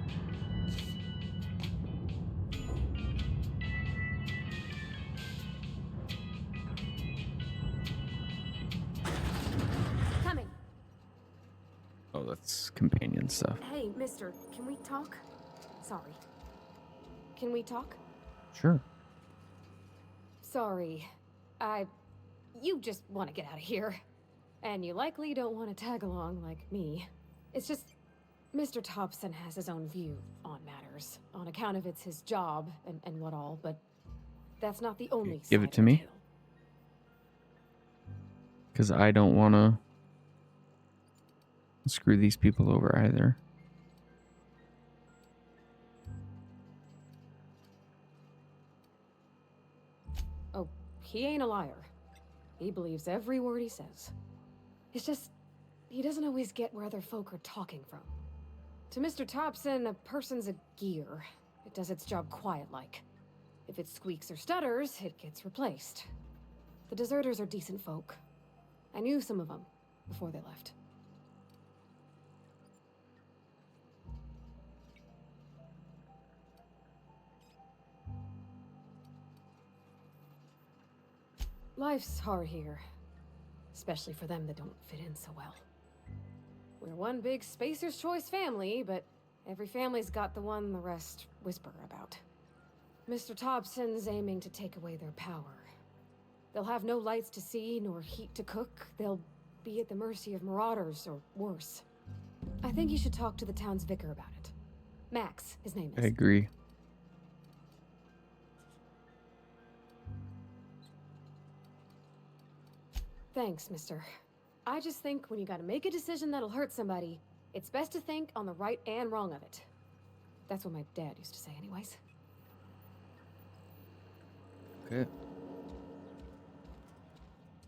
Coming. Oh, that's companion stuff. Hey, mister, can we talk? Sorry. Can we talk? Sure. Sorry. You just want to get out of here. And you likely don't want to tag along like me. It's just, Mr. Thompson has his own view on matters, on account of it's his job and what all, but that's not the only side. Give it to me. Because I don't want to screw these people over either. Oh, he ain't a liar. He believes every word he says. It's just, he doesn't always get where other folk are talking from. To Mr. Thompson, a person's a gear. It does its job quiet-like. If it squeaks or stutters, it gets replaced. The deserters are decent folk. I knew some of them before they left. Life's hard here. Especially for them that don't fit in so well. We're one big Spacer's Choice family, but every family's got the one the rest whisper about. Mr. Thompson's aiming to take away their power. They'll have no lights to see, nor heat to cook. They'll be at the mercy of marauders, or worse. I think you should talk to the town's vicar about it. Max, his name is. I agree. Thanks, mister. I just think when you gotta make a decision that'll hurt somebody, it's best to think on the right and wrong of it. That's what my dad used to say anyways. Okay.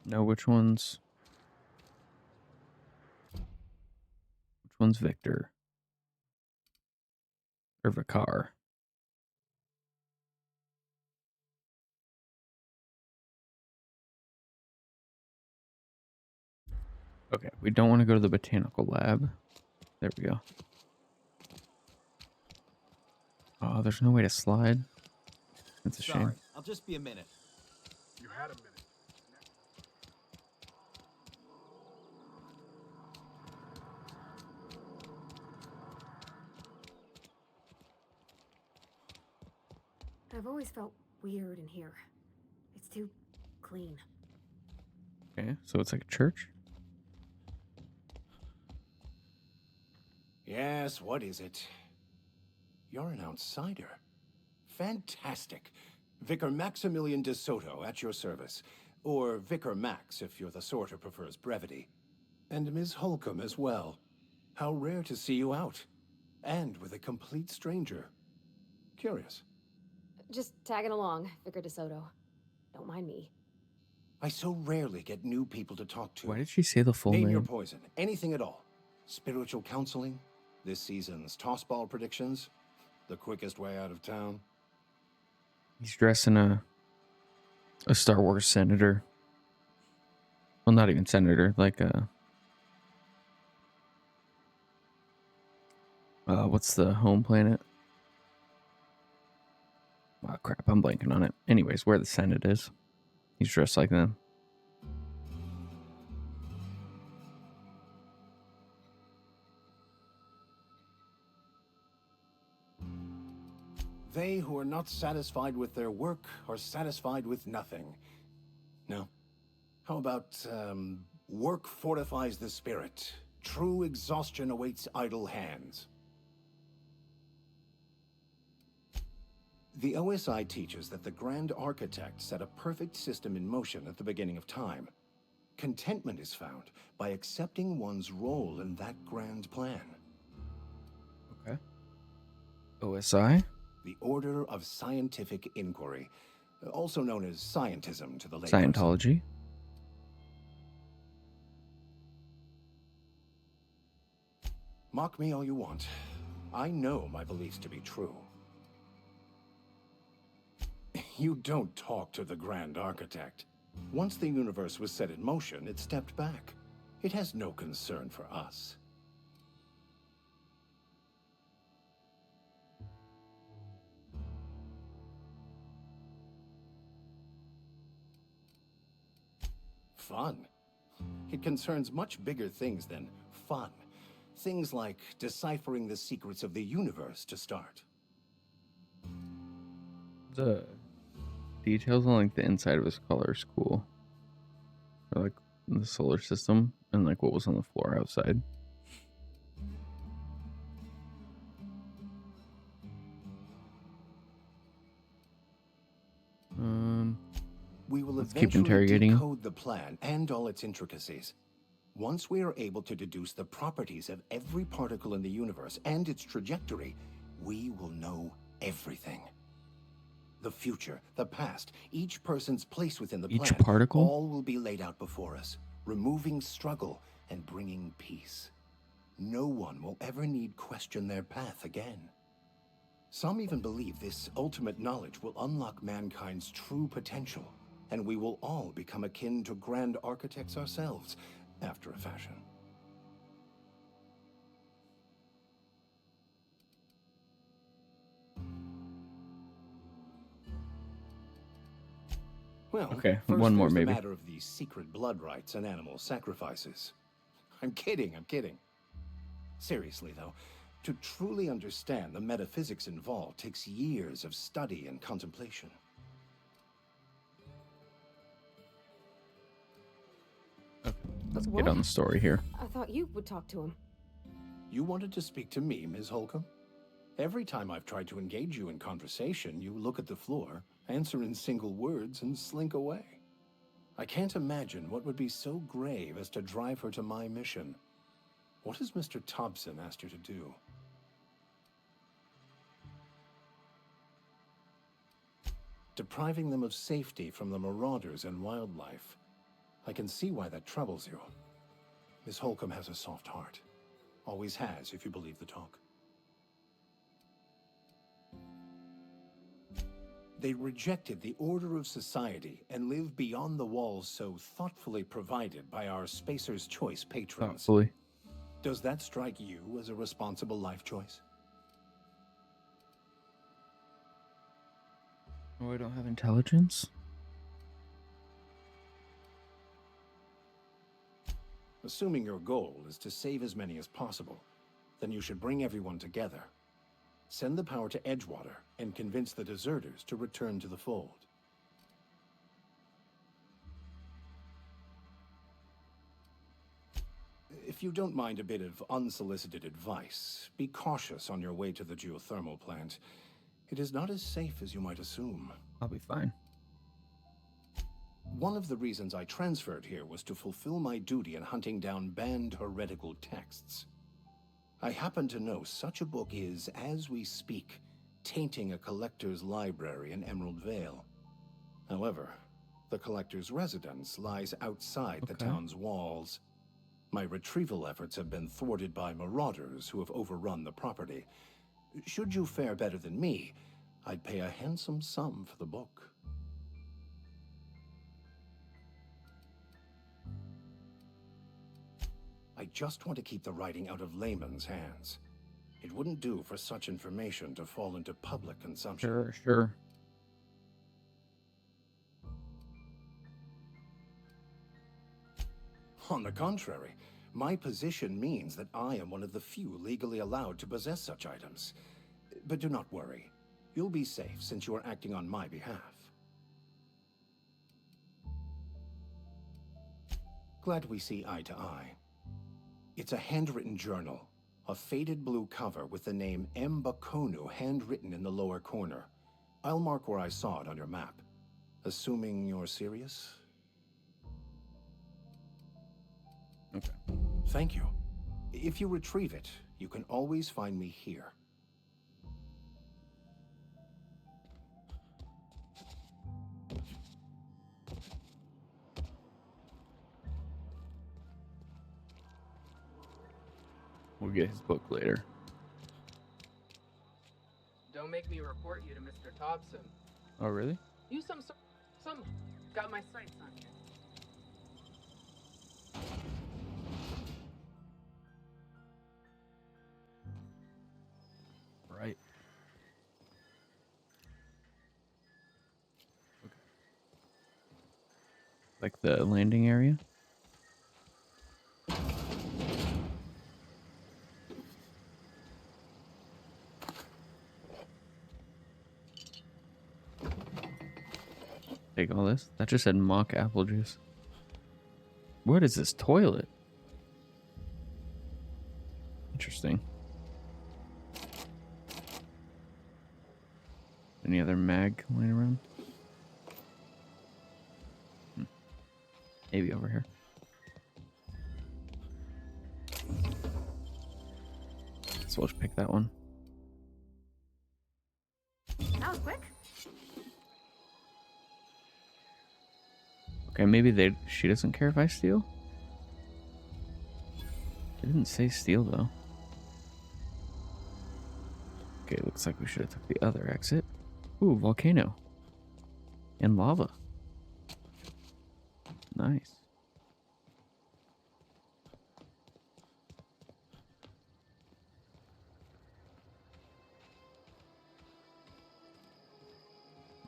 Know which one's Victor? Or Vicar? Okay, we don't want to go to the botanical lab. There we go. Oh, there's no way to slide. That's a shame. I'll just be a minute. You had a minute. I've always felt weird in here. It's too clean. Okay, so it's like a church? Yes, what is it? You're an outsider. Fantastic. Vicar Maximilian de Soto at your service. Or Vicar Max if you're the sort who prefers brevity. And Ms. Holcomb as well. How rare to see you out. And with a complete stranger. Curious. Just tagging along, Vicar DeSoto. Don't mind me. I so rarely get new people to talk to. Why did she say the full Name your name? poison. Anything at all. Spiritual counseling? This season's tossball predictions? The quickest way out of town? He's dressed in a Star Wars senator. Well, not even senator, like a what's the home planet? Oh crap, I'm blanking on it. Anyways, where the Senate is. He's dressed like them. They who are not satisfied with their work are satisfied with nothing. No. How about, work fortifies the spirit. True exhaustion awaits idle hands. The OSI teaches that the Grand Architect set a perfect system in motion at the beginning of time. Contentment is found by accepting one's role in that grand plan. Okay. OSI? The Order of Scientific Inquiry, also known as scientism to the layperson. Scientology? Mock me all you want. I know my beliefs to be true. You don't talk to the Grand Architect. Once the universe was set in motion, it stepped back. It has no concern for us. Fun. It concerns much bigger things than fun. Things like deciphering the secrets of the universe to start. The details on like the inside of his collar is cool. Or, like the solar system and like what was on the floor outside. We will Let's keep eventually interrogating him. decode the plan and all its intricacies. Once we are able to deduce the properties of every particle in the universe and its trajectory, we will know everything. The future, the past, each person's place within the Each plan, particle? all will be laid out before us, removing struggle and bringing peace. No one will ever need question their path again. Some even believe this ultimate knowledge will unlock mankind's true potential, and we will all become akin to grand architects ourselves, after a fashion. Well, Okay, first one more there's maybe. the matter of the secret blood rites and animal sacrifices. I'm kidding. Seriously, though, to truly understand the metaphysics involved takes years of study and contemplation. Let's What? get on the story here. I thought you would talk to him. You wanted to speak to me, Ms. Holcomb? Every time I've tried to engage you in conversation, you look at the floor, answer in single words, and slink away. I can't imagine what would be so grave as to drive her to my mission. What has Mr. Thompson asked you to do? Depriving them of safety from the marauders and wildlife. I can see why that troubles you. Miss Holcomb has a soft heart. Always has, if you believe the talk. They rejected the order of society and live beyond the walls so thoughtfully provided by our Spacer's Choice patrons. Thoughtfully. Does that strike you as a responsible life choice? Oh, I don't have intelligence? Assuming your goal is to save as many as possible, then you should bring everyone together. Send the power to Edgewater and convince the deserters to return to the fold. If you don't mind a bit of unsolicited advice, be cautious on your way to the geothermal plant. It is not as safe as you might assume. I'll be fine. One of the reasons I transferred here was to fulfill my duty in hunting down banned heretical texts. I happen to know such a book is, as we speak, tainting a collector's library in Emerald Vale. However, the collector's residence lies outside the town's walls. My retrieval efforts have been thwarted by marauders who have overrun the property. Should you fare better than me, I'd pay a handsome sum for the book. I just want to keep the writing out of layman's hands. It wouldn't do for such information to fall into public consumption. Sure. On the contrary, my position means that I am one of the few legally allowed to possess such items. But do not worry. You'll be safe since you are acting on my behalf. Glad we see eye to eye. It's a handwritten journal, a faded blue cover with the name M'Bakono handwritten in the lower corner. I'll mark where I saw it on your map. Assuming you're serious? Okay. Thank you. If you retrieve it, you can always find me here. We'll get his book later. Don't make me report you to Mr. Thompson. Oh, really? You some got my sights on you. Right. Okay. Like the landing area? Take all this. That just said mock apple juice. What is this toilet? Interesting. Any other mag lying around? Maybe over here. So we'll just pick that one. That was quick. Okay, maybe she doesn't care if I steal? It didn't say steal though. Okay, looks like we should have took the other exit. Ooh, volcano. And lava. Nice.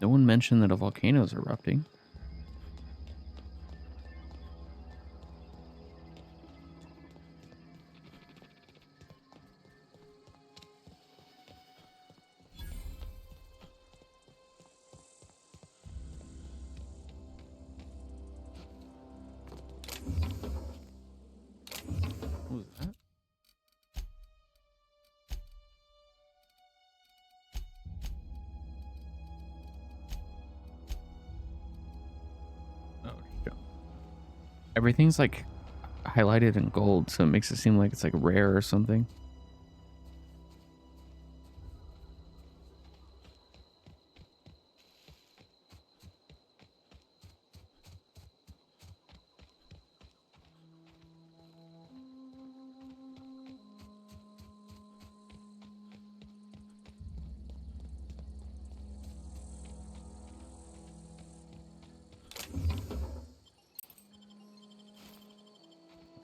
No one mentioned that a volcano is erupting. What was that? Oh, shit. Everything's like highlighted in gold, so it makes it seem like it's like rare or something.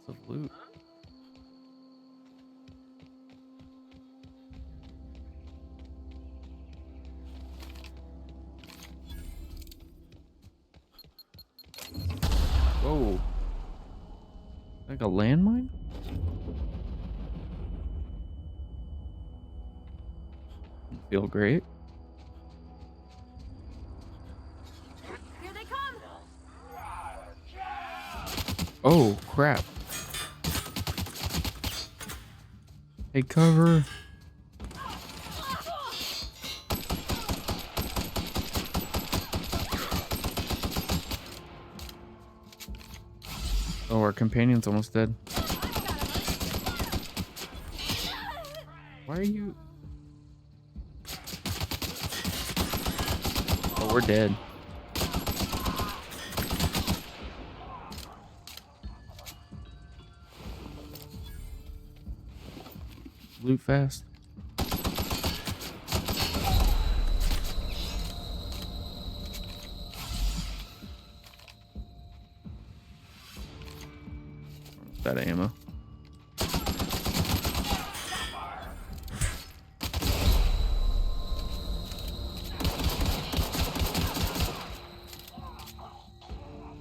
Lots of loot. Whoa. Like a landmine? Feel great. Here they come. Oh, crap. Take cover. Oh, our companion's almost dead. Why are you... Oh, we're dead. Loot fast. That ammo.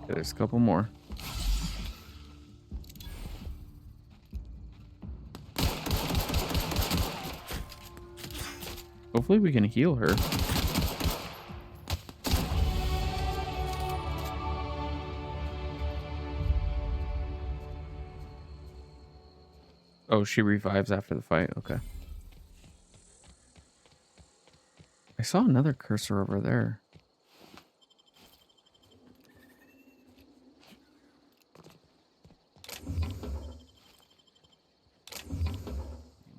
There's a couple more. Hopefully we can heal her. Oh, she revives after the fight. Okay. I saw another cursor over there.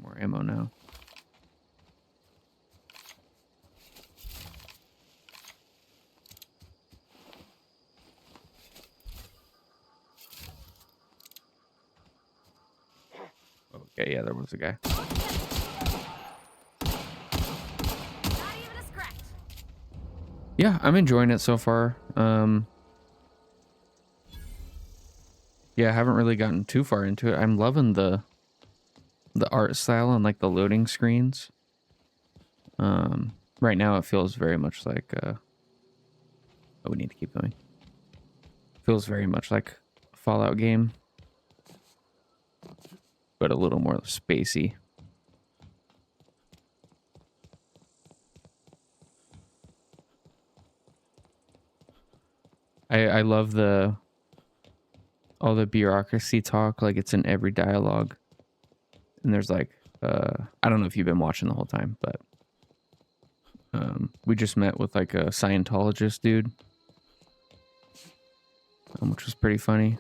More ammo now. Okay, yeah, there was a guy. Yeah, I'm enjoying it so far. Yeah, I haven't really gotten too far into it. I'm loving the art style and like the loading screens. Right now it feels very much like oh, we need to keep going. Feels very much like a Fallout game, but a little more spacey. I love all the bureaucracy talk, like it's in every dialogue. And there's like I don't know if you've been watching the whole time, but we just met with like a Scientologist dude, which was pretty funny.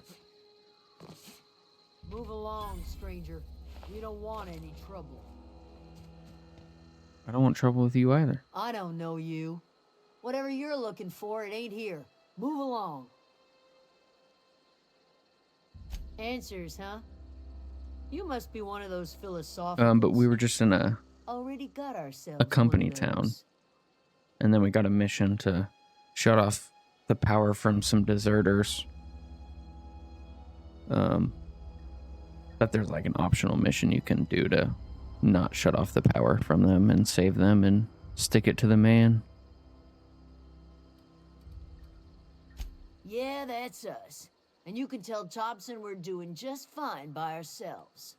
Move along, stranger. We don't want any trouble. I don't want trouble with you either. I don't know you. Whatever you're looking for, it ain't here. Move along. Answers, huh? You must be one of those philosophers. But we were just in Already got ourselves a company one of town, those. and then we got a mission to shut off the power from some deserters. But there's like an optional mission you can do to not shut off the power from them and save them and stick it to the man. Yeah, that's us. And you can tell Thompson we're doing just fine by ourselves.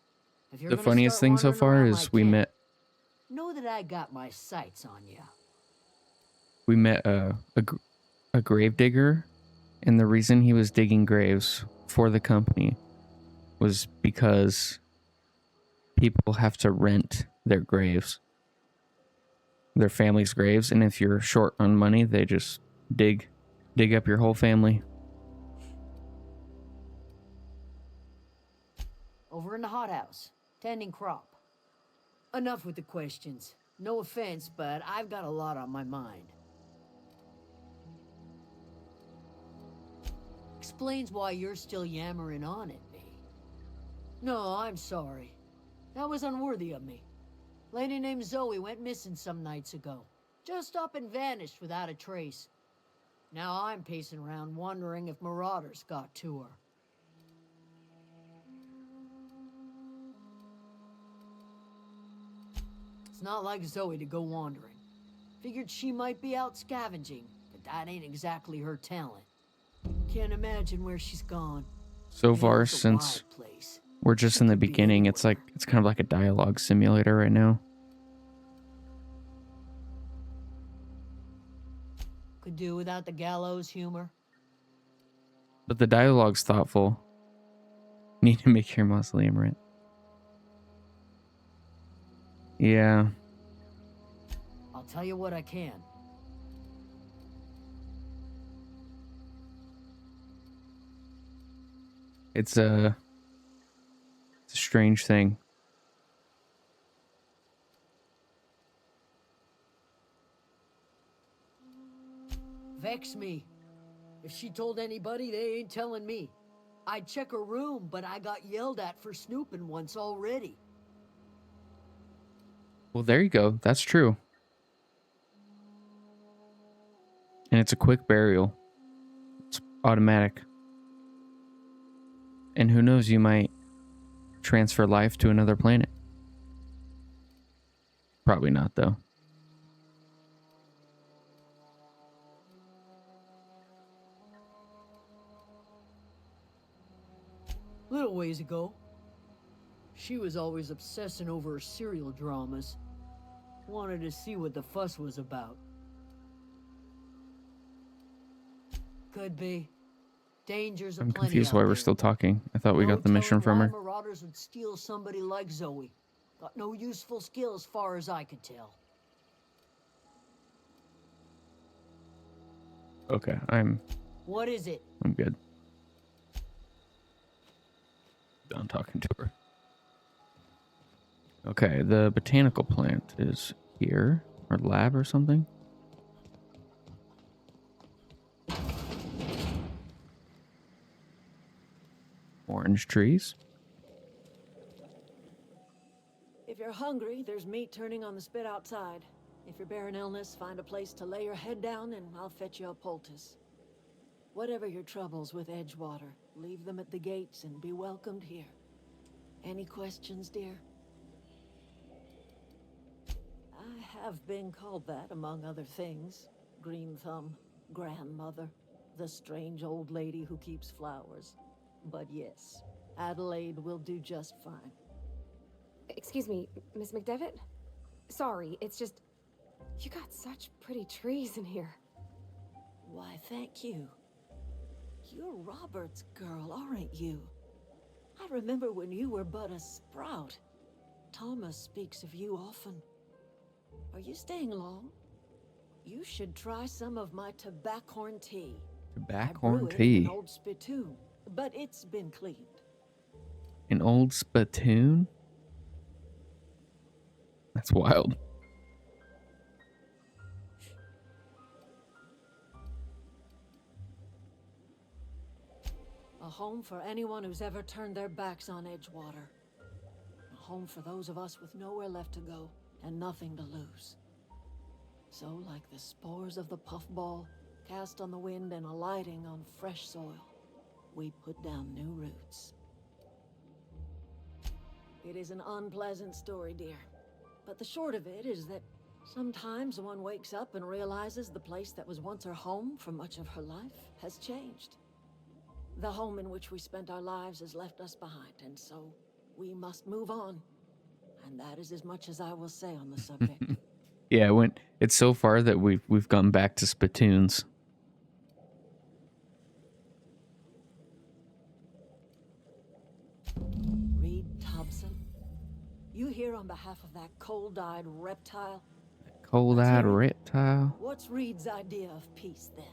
If you're The gonna funniest start thing so wandering far around is like we him, met know that I got my sights on you. a grave digger, and the reason he was digging graves for the company was because people have to rent their graves, their family's graves, and if you're short on money, they just dig up your whole family. Over in the hothouse, tending crop. Enough with the questions. No offense, but I've got a lot on my mind. Explains why you're still yammering on at me. No, I'm sorry. That was unworthy of me. Lady named Zoe went missing some nights ago. Just up and vanished without a trace. Now I'm pacing around wondering if marauders got to her. It's not like Zoe to go wandering. Figured she might be out scavenging, but that ain't exactly her talent. Can't imagine where she's gone. So far, since we're just in the beginning, it's kind of like a dialogue simulator right now. Could do without the gallows humor. But the dialogue's thoughtful. Need to make your mausoleum right. Yeah. I'll tell you what I can. It's a strange thing. Vex me. If she told anybody, they ain't telling me. I'd check her room, but I got yelled at for snooping once already. Well, there you go. That's true. And it's a quick burial. It's automatic. And who knows, you might transfer life to another planet. Probably not, though. Little ways ago, she was always obsessing over her serial dramas. Wanted to see what the fuss was about. Could be. Dangers I'm aplenty confused out why we're there. still talking. I thought we No got the mission telling from why her. Marauders would steal somebody like Zoe. Got no useful skill as far as I could tell. Okay, I'm What is it? good. Done talking to her. Okay, the botanical plant is here. Or lab or something. Orange trees. If you're hungry, there's meat turning on the spit outside. If you're bearing illness, find a place to lay your head down and I'll fetch you a poultice. Whatever your troubles with Edgewater, leave them at the gates and be welcomed here. Any questions, dear? I have been called that, among other things. Green Thumb, grandmother, the strange old lady who keeps flowers. But yes, Adelaide will do just fine. Excuse me, Miss McDevitt? Sorry, it's just... You got such pretty trees in here. Why, thank you. You're Robert's girl, aren't you? I remember when you were but a sprout. Thomas speaks of you often. Are you staying long? You should try some of my tobaccorn tea. Tobaccorn I brew it in tea. an old spittoon, but it's been cleaned. An old spittoon? That's wild. A home for anyone who's ever turned their backs on Edgewater. A home for those of us with nowhere left to go and nothing to lose. So, like the spores of the puffball, cast on the wind and alighting on fresh soil, we put down new roots. It is an unpleasant story, dear. But the short of it is that sometimes one wakes up and realizes the place that was once her home for much of her life has changed. The home in which we spent our lives has left us behind, and so we must move on. And that is as much as I will say on the subject. Yeah, it's so far that we've gone back to spittoons. Reed Thompson, you here on behalf of that cold-eyed reptile? Cold-eyed reptile. What's Reed's idea of peace, then?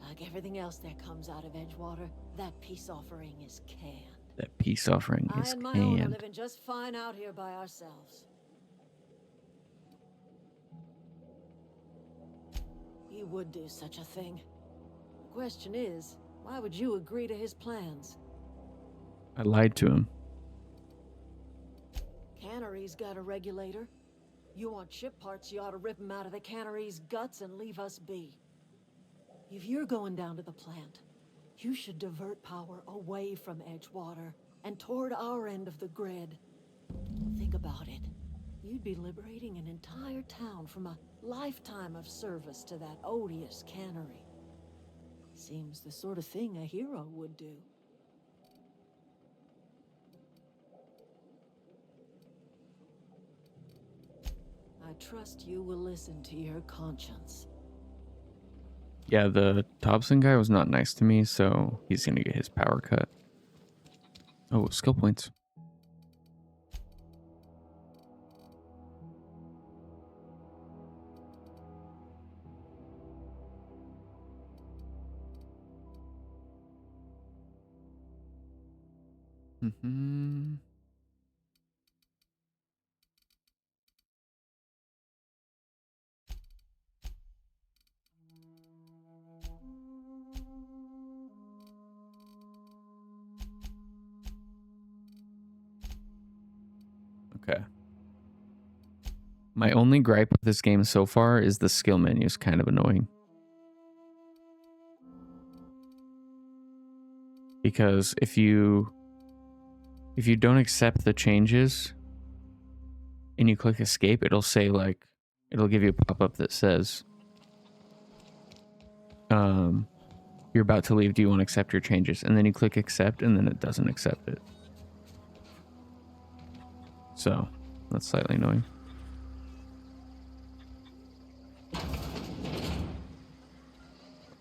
Like everything else that comes out of Edgewater, that peace offering is canned. That peace offering I is and my own are canned. living just fine out here by ourselves. He would do such a thing. The question is, why would you agree to his plans? I lied to him. Cannery's got a regulator. You want ship parts, you ought to rip him out of the cannery's guts and leave us be. If you're going down to the plant, you should divert power away from Edgewater and toward our end of the grid. Think about it. You'd be liberating an entire town from a lifetime of service to that odious cannery. Seems the sort of thing a hero would do. I trust you will listen to your conscience. Yeah, the Thompson guy was not nice to me, so he's gonna get his power cut. Oh, skill points. Mm-hmm. Okay. My only gripe with this game so far is the skill menu is kind of annoying. Because if you don't accept the changes and you click escape, it'll say like, it'll give you a pop-up that says, you're about to leave, do you want to accept your changes? And then you click accept and then it doesn't accept it. So that's slightly annoying.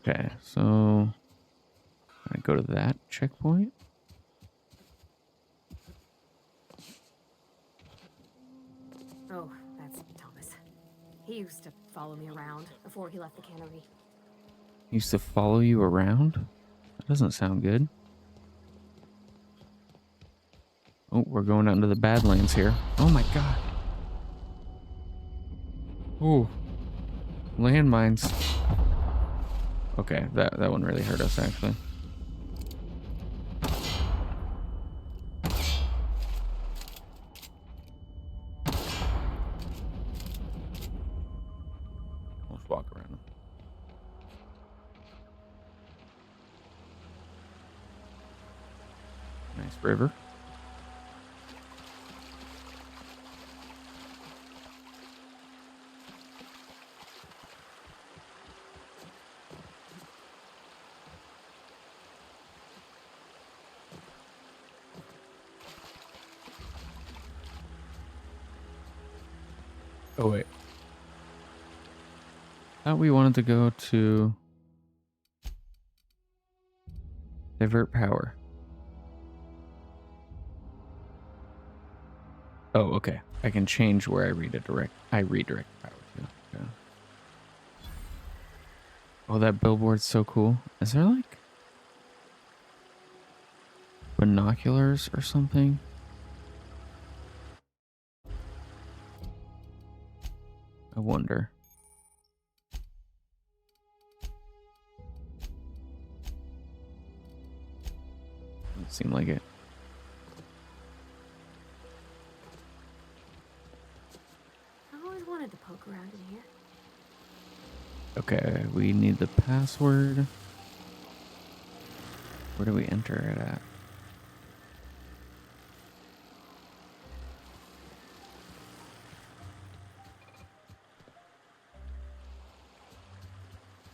Okay, so I go to that checkpoint. Oh, that's Thomas. He used to follow me around before he left the cannery. Used to follow you around? That doesn't sound good. Oh, we're going out into the Badlands here. Oh my god. Ooh. Landmines. Okay, that one really hurt us actually. Let's walk around them. Nice river. Oh wait. Thought we wanted to go to divert power. Oh, okay. I can change where I redirect power to. Okay. Oh, that billboard's so cool. Is there like binoculars or something? I wonder. Doesn't seem like it. I always wanted to poke around in here. Okay, we need the password. Where do we enter it at?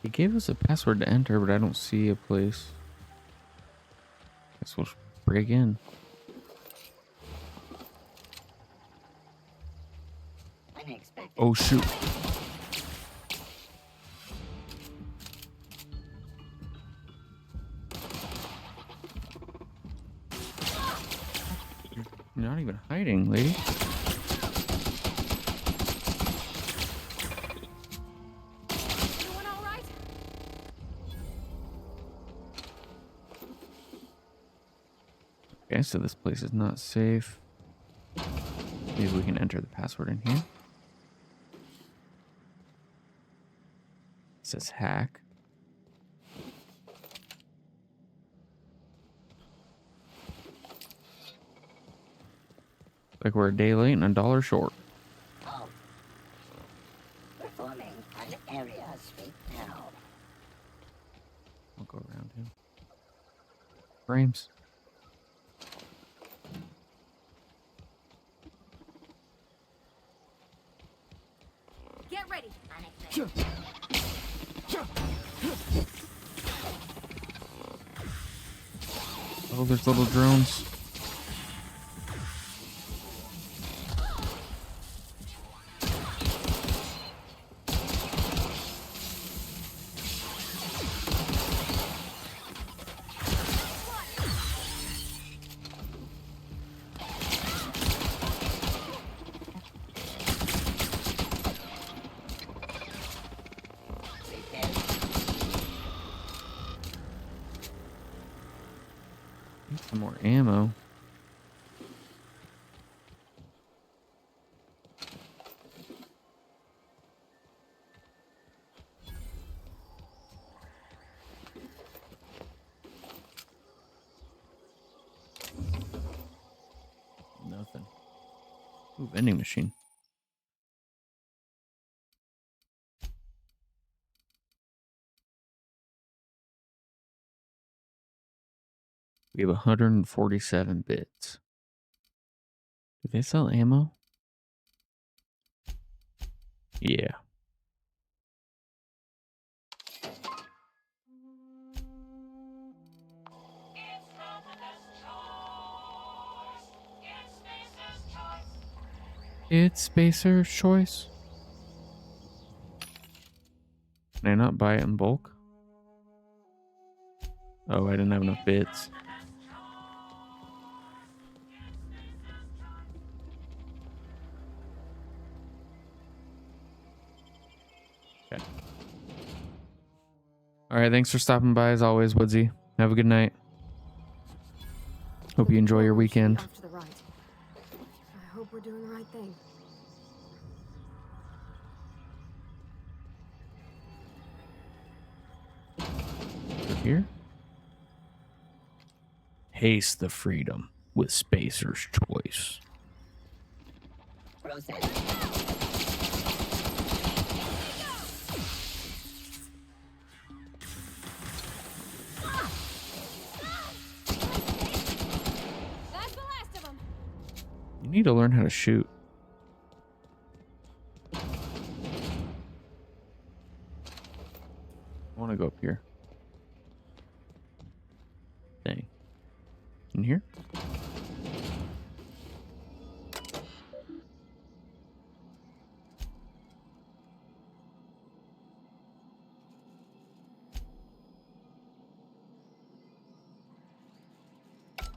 He gave us a password to enter, but I don't see a place. Guess we'll break in. Oh shoot. You're not even hiding, lady. Okay, so this place is not safe. Maybe we can enter the password in here. It says hack. Like we're a day late and $1 short. Oh. Performing an area sweep now. I'll go around him. Frames. Get ready. Oh, there's little drones. Some more ammo. Nothing. Ooh, vending machine. We have 147 bits. Do they sell ammo? Yeah. It's Spacer's choice. Can I not buy it in bulk? Oh, I didn't have enough bits. Okay. Alright, thanks for stopping by as always, Woodsy. Have a good night. Hope you enjoy your weekend. Off to the right. I hope we're doing the right thing. Here? Haste the freedom with Spacer's choice. That's the last of them. You need to learn how to shoot. I want to go up here. Dang. In here? Okay.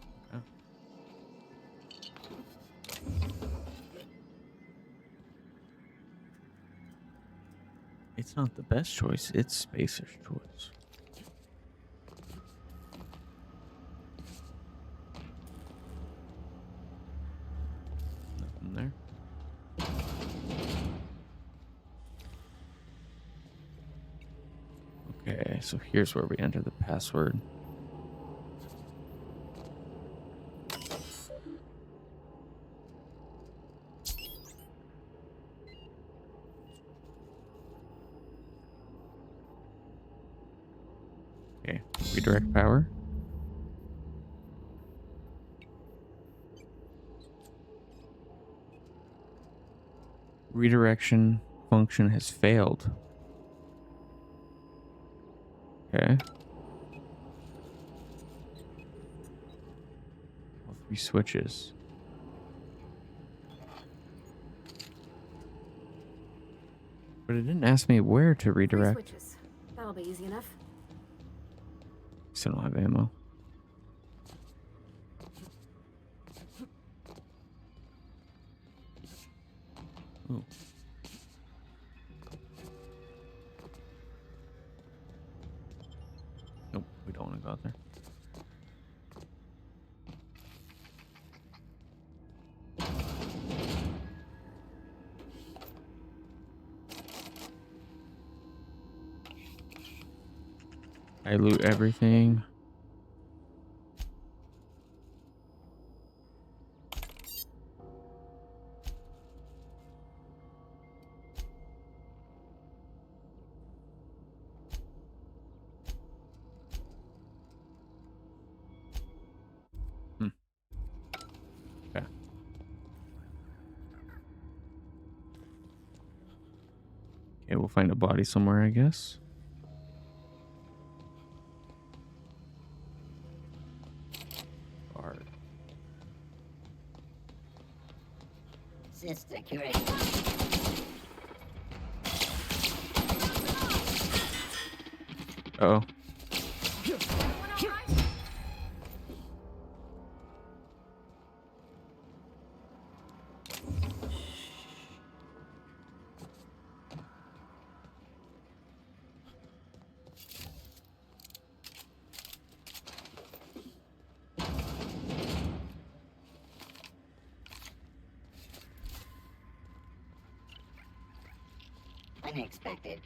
It's not the best choice, it's Spacer's choice. Nothing there. Okay, so here's where we enter the password. Okay, redirect power. Redirection function has failed. Okay. All three switches. But it didn't ask me where to redirect. Switches. That'll be easy enough. Still don't have ammo. Ooh. Nope, we don't want to go out there. I loot everything. Okay. Okay, we'll find a body somewhere, I guess. Security. Uh-oh. unexpected.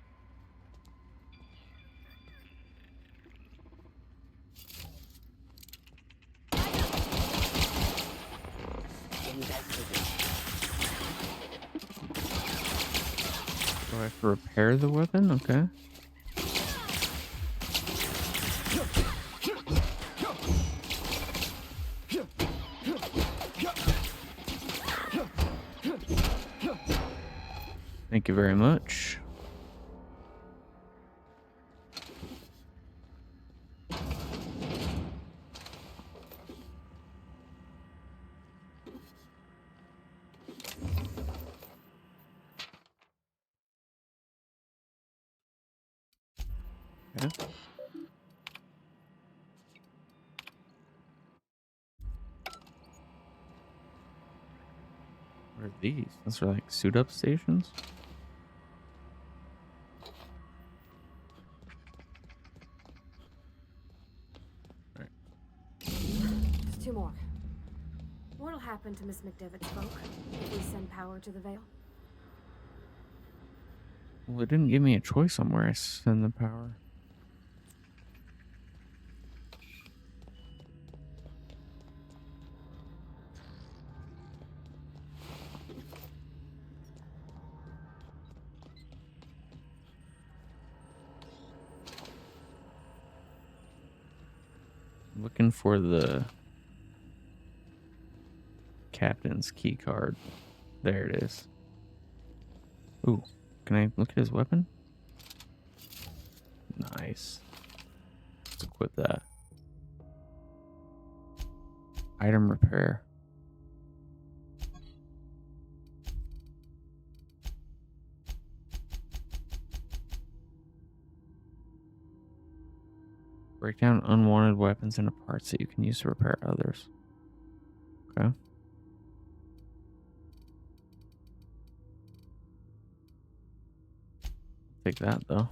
Investigate. Do I have to repair the weapon? Okay. Thank you very much. Okay. What are these? Those are like suit up stations? There's two more. What'll happen to Miss McDevitt's folk if we send power to the Veil? Well, it didn't give me a choice on where I send the power. Looking for the captain's key card. There it is. Ooh, can I look at his weapon? Nice. Let's equip that. Item repair. Break down unwanted weapons into parts that you can use to repair others. Okay. Take that though.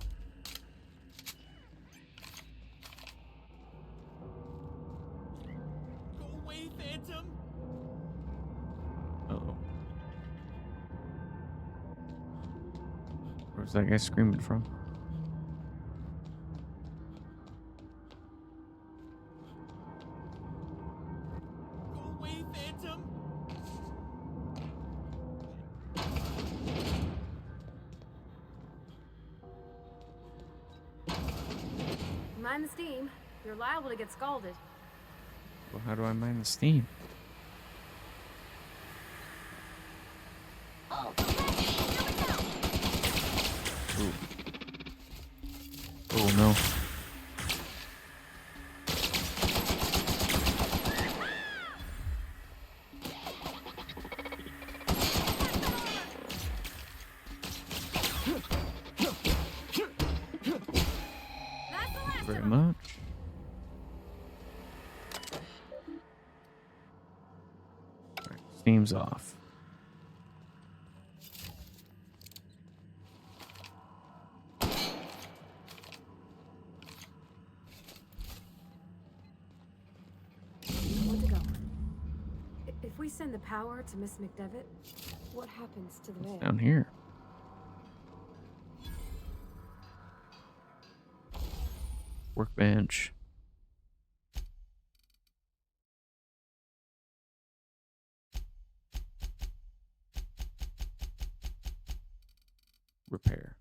Go away, Phantom! Uh-oh. Where's that guy screaming from? Go away, Phantom! Mind the steam. You're liable to get scalded. Well, how do I mine the steam? Oh, Ooh. Oh no. Thank you very much. Alright, steam's off. Want to go. If we send the power to Miss McDevitt, what happens to the Veil? Down here. Workbench. Repair.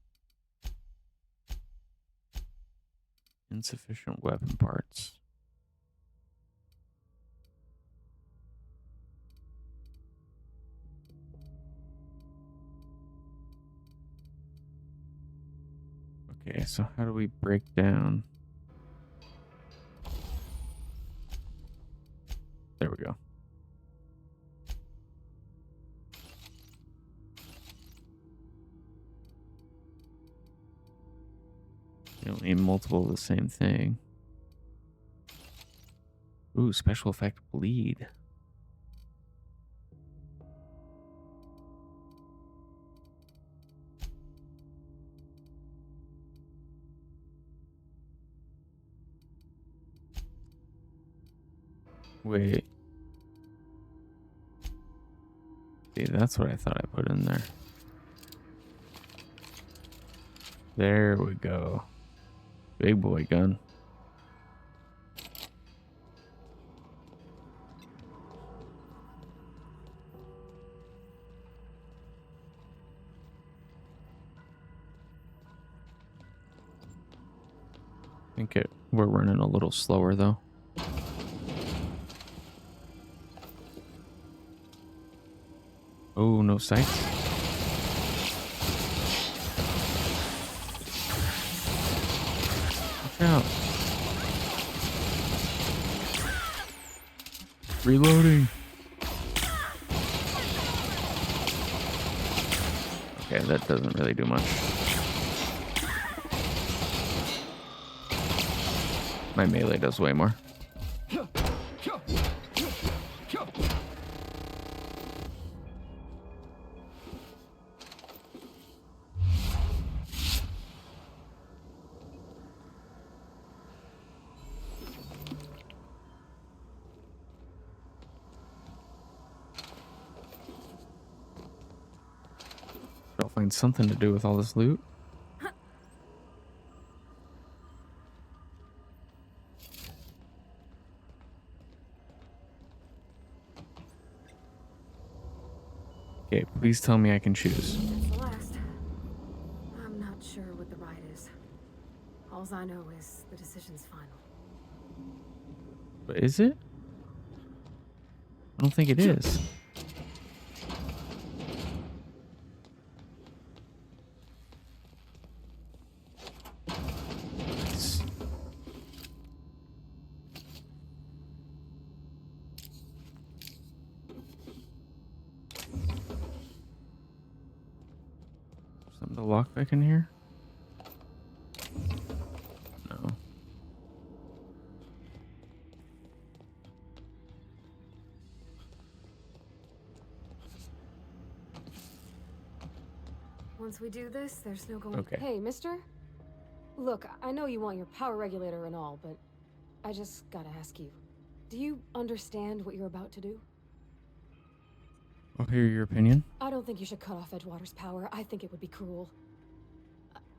Insufficient weapon parts. Okay, so how do we break down? There we go. You don't need multiple of the same thing. Ooh, special effect bleed. Wait. See, that's what I thought I put in there. There we go. Big boy gun. I think we're running a little slower though. Oh, no sights. Watch out. Reloading. Okay, that doesn't really do much. My melee does way more. I'll find something to do with all this loot. Okay, please tell me I can choose. That's the last. I'm not sure what the ride is. Alls I know is the decision's final. But is it? I don't think it is. Nice. Something to lock back in here? No. Once we do this, there's no going. Okay. Hey, mister? Look, I know you want your power regulator and all, but I just gotta ask you. Do you understand what you're about to do? I'll hear your opinion. I don't think you should cut off Edgewater's power. I think it would be cruel.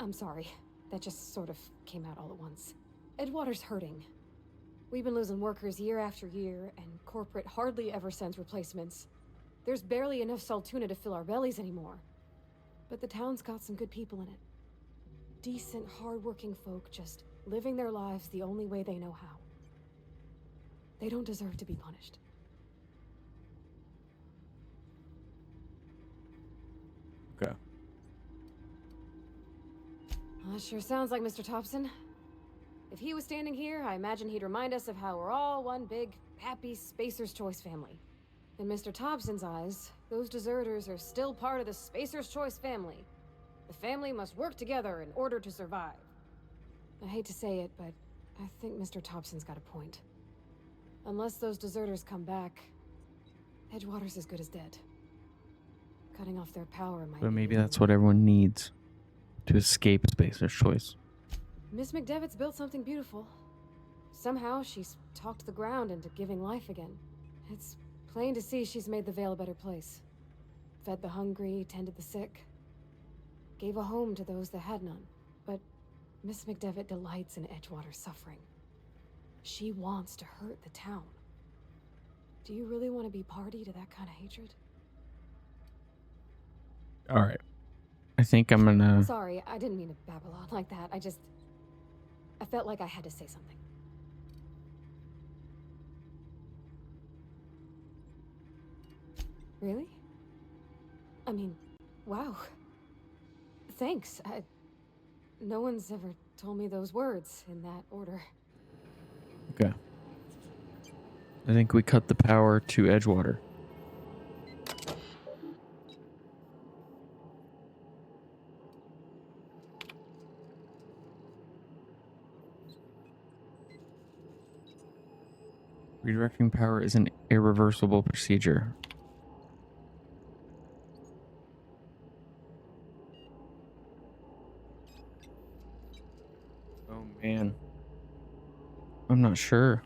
I'm sorry. That just sort of came out all at once. Edgewater's hurting. We've been losing workers year after year, and corporate hardly ever sends replacements. There's barely enough Saltuna to fill our bellies anymore. But the town's got some good people in it. Decent, hard-working folk just living their lives the only way they know how. They don't deserve to be punished. Okay. Well, that sure sounds like Mr. Thompson. If he was standing here, I imagine he'd remind us of how we're all one big, happy Spacer's Choice family. In Mr. Thompson's eyes, those deserters are still part of the Spacer's Choice family. The family must work together in order to survive. I hate to say it, but I think Mr. Thompson's got a point. Unless those deserters come back, Edgewater's as good as dead. Cutting off their power might But be maybe the that's what everyone needs to escape Spacer's Choice. Miss McDevitt's built something beautiful. Somehow she's talked the ground into giving life again. It's plain to see she's made the Vale a better place. Fed the hungry, tended the sick. Gave a home to those that had none. But Miss McDevitt delights in Edgewater's suffering. She wants to hurt the town. Do you really want to be party to that kind of hatred? All right. I think I'm gonna... Sorry, I didn't mean to babble on like that. I felt like I had to say something. Really? I mean, wow. Thanks. No one's ever told me those words in that order. Okay. I think we cut the power to Edgewater. Redirecting power is an irreversible procedure. Oh man. I'm not sure.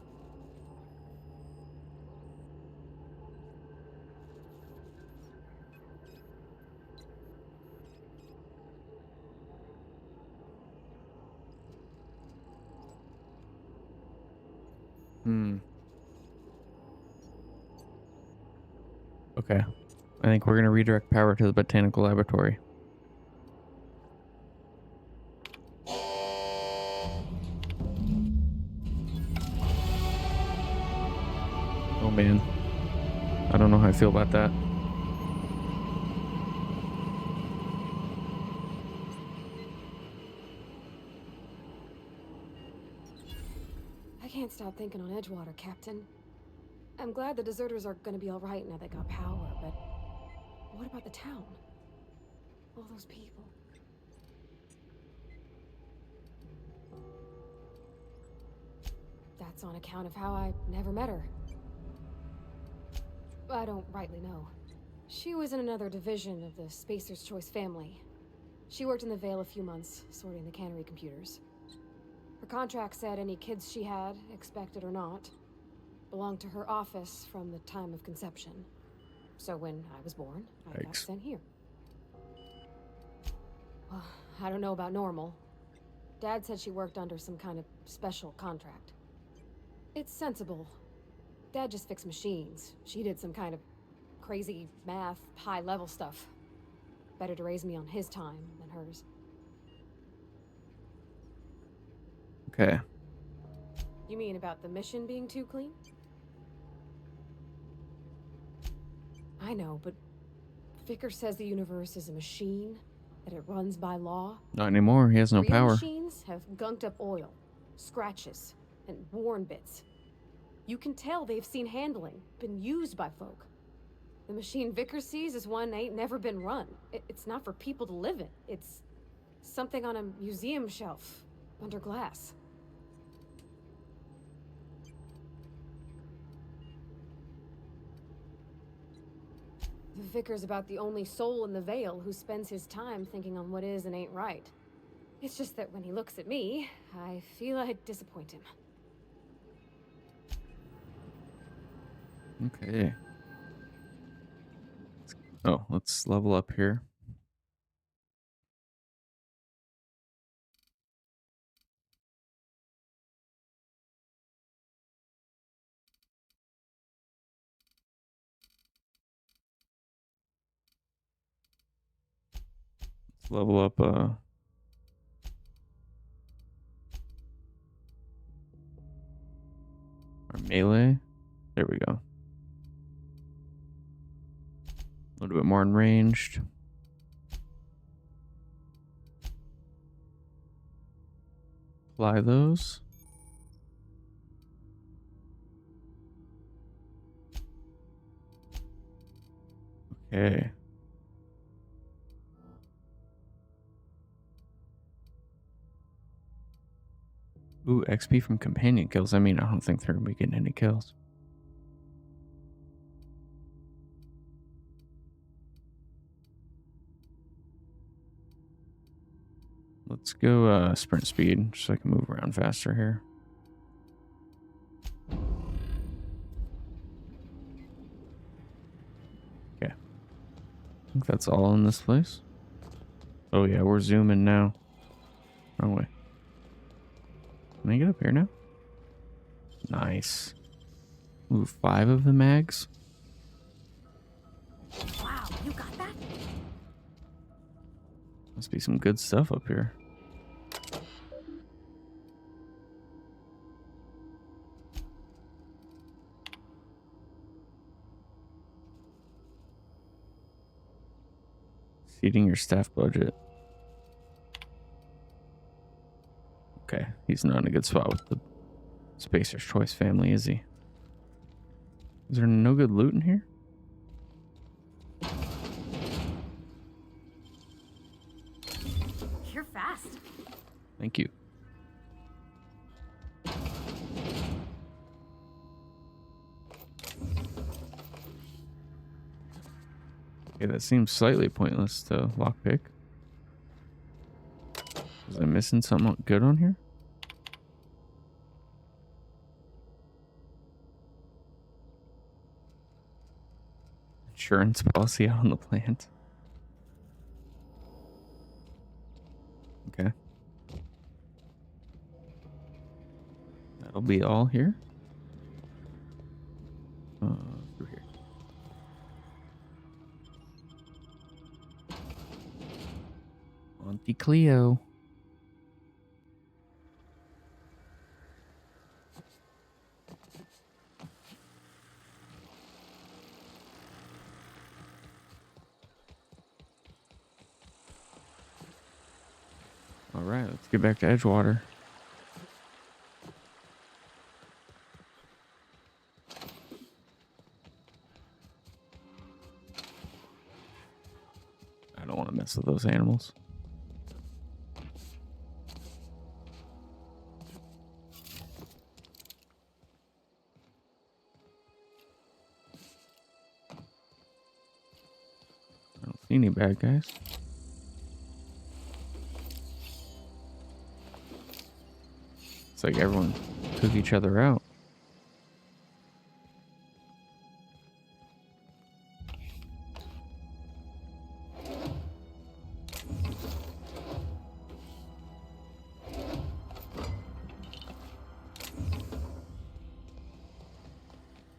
Okay. I think we're going to redirect power to the botanical laboratory. Oh man. I don't know how I feel about that. I can't stop thinking on Edgewater, Captain. I'm glad the deserters are gonna be alright now they got power, but what about the town? All those people. That's on account of how I never met her. I don't rightly know. She was in another division of the Spacer's Choice family. She worked in the Vale a few months, sorting the cannery computers. Her contract said any kids she had, expected or not, belonged to her office from the time of conception. So when I was born, I got sent here. Well, I don't know about normal. Dad said she worked under some kind of special contract. It's sensible. Dad just fixed machines. She did some kind of crazy math, high-level stuff. Better to raise me on his time than hers. Okay. You mean about the mission being too clean? I know, but Vickers says the universe is a machine, that it runs by law. Not anymore. He has no Real power. machines have gunked up oil, scratches, and worn bits. You can tell they've seen handling, been used by folk. The machine Vickers sees is one ain't never been run. It's not for people to live in. It's something on a museum shelf, under glass. The Vicar's about the only soul in the Vale who spends his time thinking on what is and ain't right. It's just that when he looks at me, I feel I'd disappoint him. Okay. Oh, let's level up here. Let's level up our melee. There we go. A little bit more ranged. Apply those. Okay. Ooh, XP from companion kills. I mean, I don't think they're gonna be getting any kills. Let's go sprint speed so I can move around faster here. Okay. I think that's all in this place. Oh yeah, we're zooming now. Wrong way. Can I get up here now? Nice. Ooh, 5 of the mags. Wow, you got that? Must be some good stuff up here. Exceeding your staff budget. Okay, he's not in a good spot with the Spacer's Choice family, is he? Is there no good loot in here? You're fast. Thank you. Okay, that seems slightly pointless to lockpick. Was I missing something good on here? Insurance policy out on the plant. Okay. That'll be all here. Monte Cleo. All right, let's get back to Edgewater. I don't want to mess with those animals. I don't see any bad guys. It's like everyone took each other out.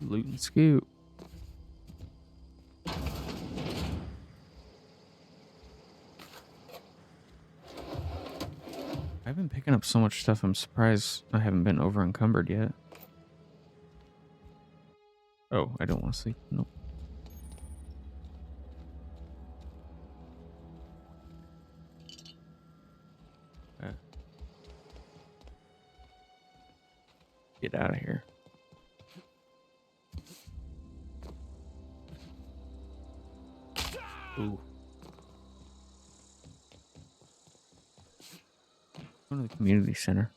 Loot and scoot. I've been picking up so much stuff, I'm surprised I haven't been over encumbered yet. Oh, I don't want to sleep. Nope. Get out of here. Ooh. Go to the community center.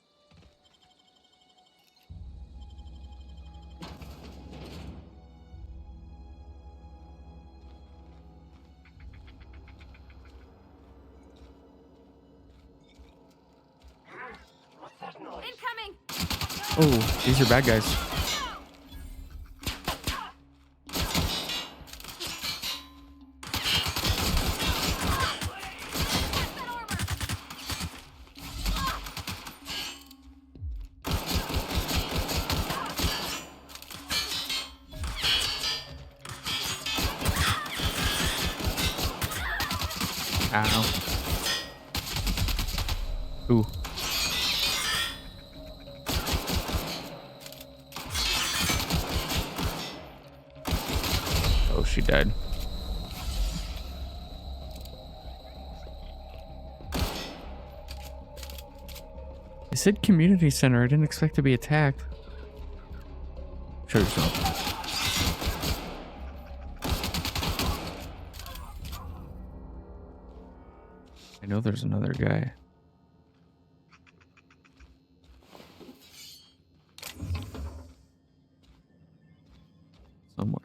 Incoming! Oh, these are bad guys. Ow. Ooh. Oh, she died. It said community center. I didn't expect to be attacked. Show yourself. I know there's another guy. Somewhere.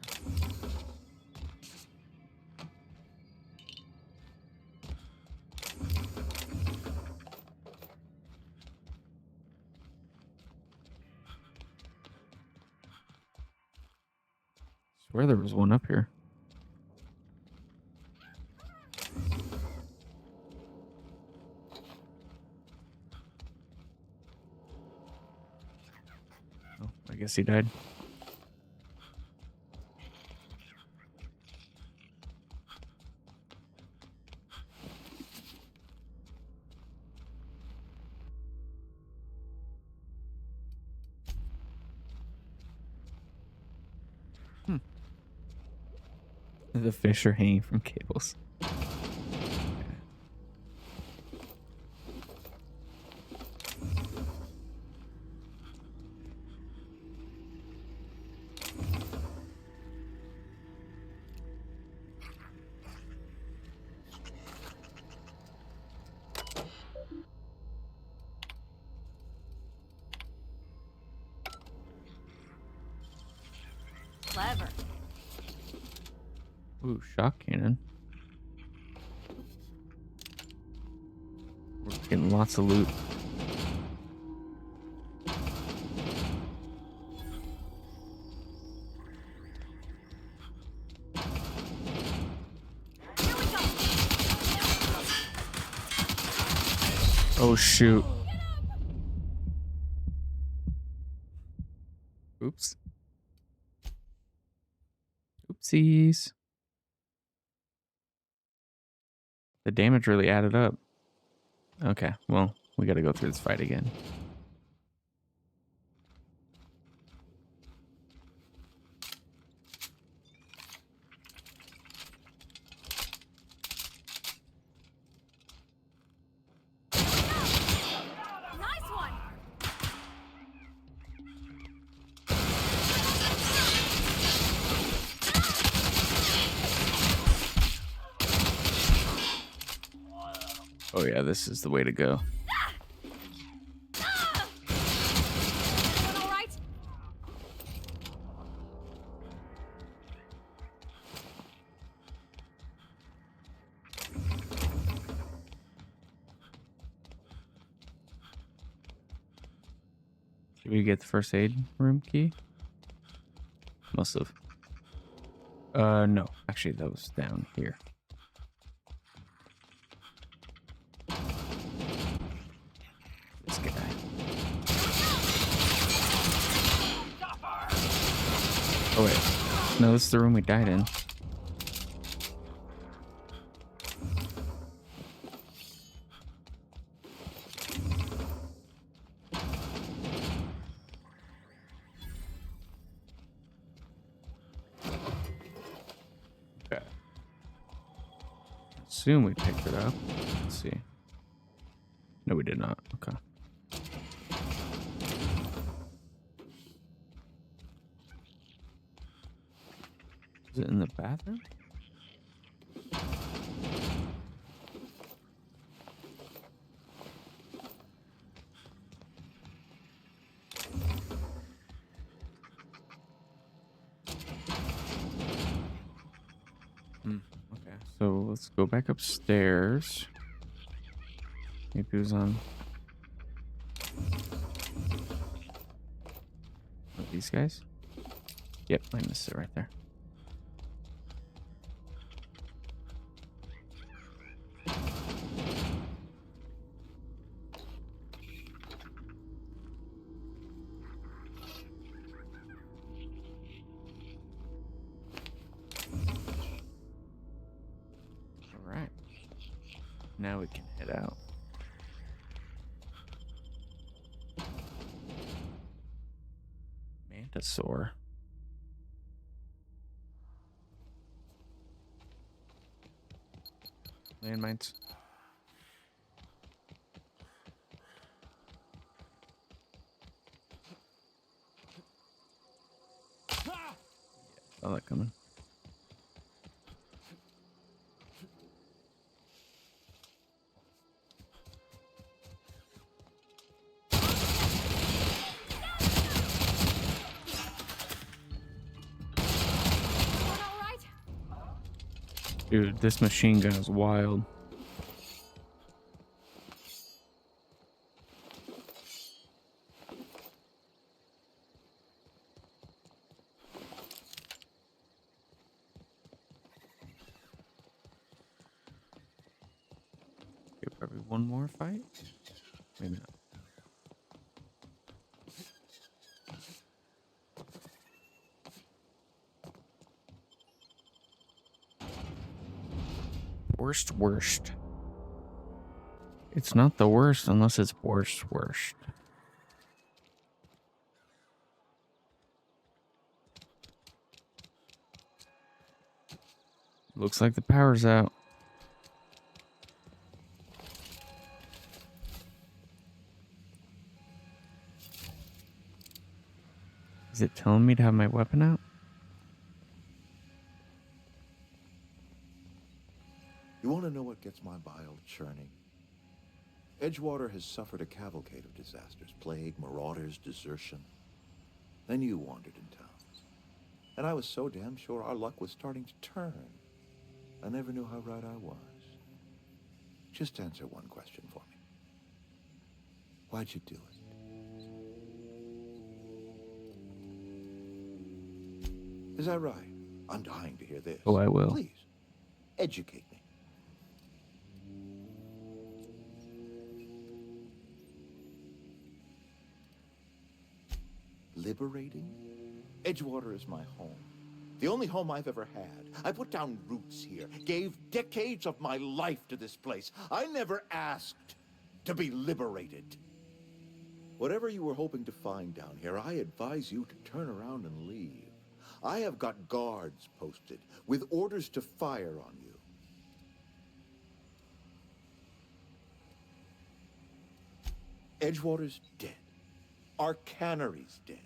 Swear there was one up here. Oh, I guess he died. The fish are hanging from cables. Clever. Ooh, shock cannon. We're getting lots of loot. Oh shoot. Oops. Oopsies. The damage really added up. Okay, well, we gotta go through this fight again. Nice one. Oh yeah, this is the way to go. All right. Did we get the first aid room key? Must have. No. Actually, that was down here. This guy. Oh, wait. No, this is the room we died in. Okay. Assume we picked it up. Let's see. No, we did not. Okay. Is it in the bathroom? Okay, so let's go back upstairs. Maybe it was on these guys. Yep, I missed it right there. Alright. Now we can head out. Mantisaur. Landmines. Saw that coming. Dude, this machine gun is wild. Okay, probably one more fight? Maybe not. Worst. It's not the worst unless it's worst. Looks like the power's out. Is it telling me to have my weapon out? You want to know what gets my bile churning? Edgewater has suffered a cavalcade of disasters. Plague, marauders, desertion. Then you wandered in town. And I was so damn sure our luck was starting to turn. I never knew how right I was. Just answer one question for me. Why'd you do it? Is that right? I'm dying to hear this. Oh, I will. Please, educate me. Liberating? Edgewater is my home. The only home I've ever had. I put down roots here, gave decades of my life to this place. I never asked to be liberated. Whatever you were hoping to find down here, I advise you to turn around and leave. I have got guards posted with orders to fire on you. Edgewater's dead. Our cannery's dead.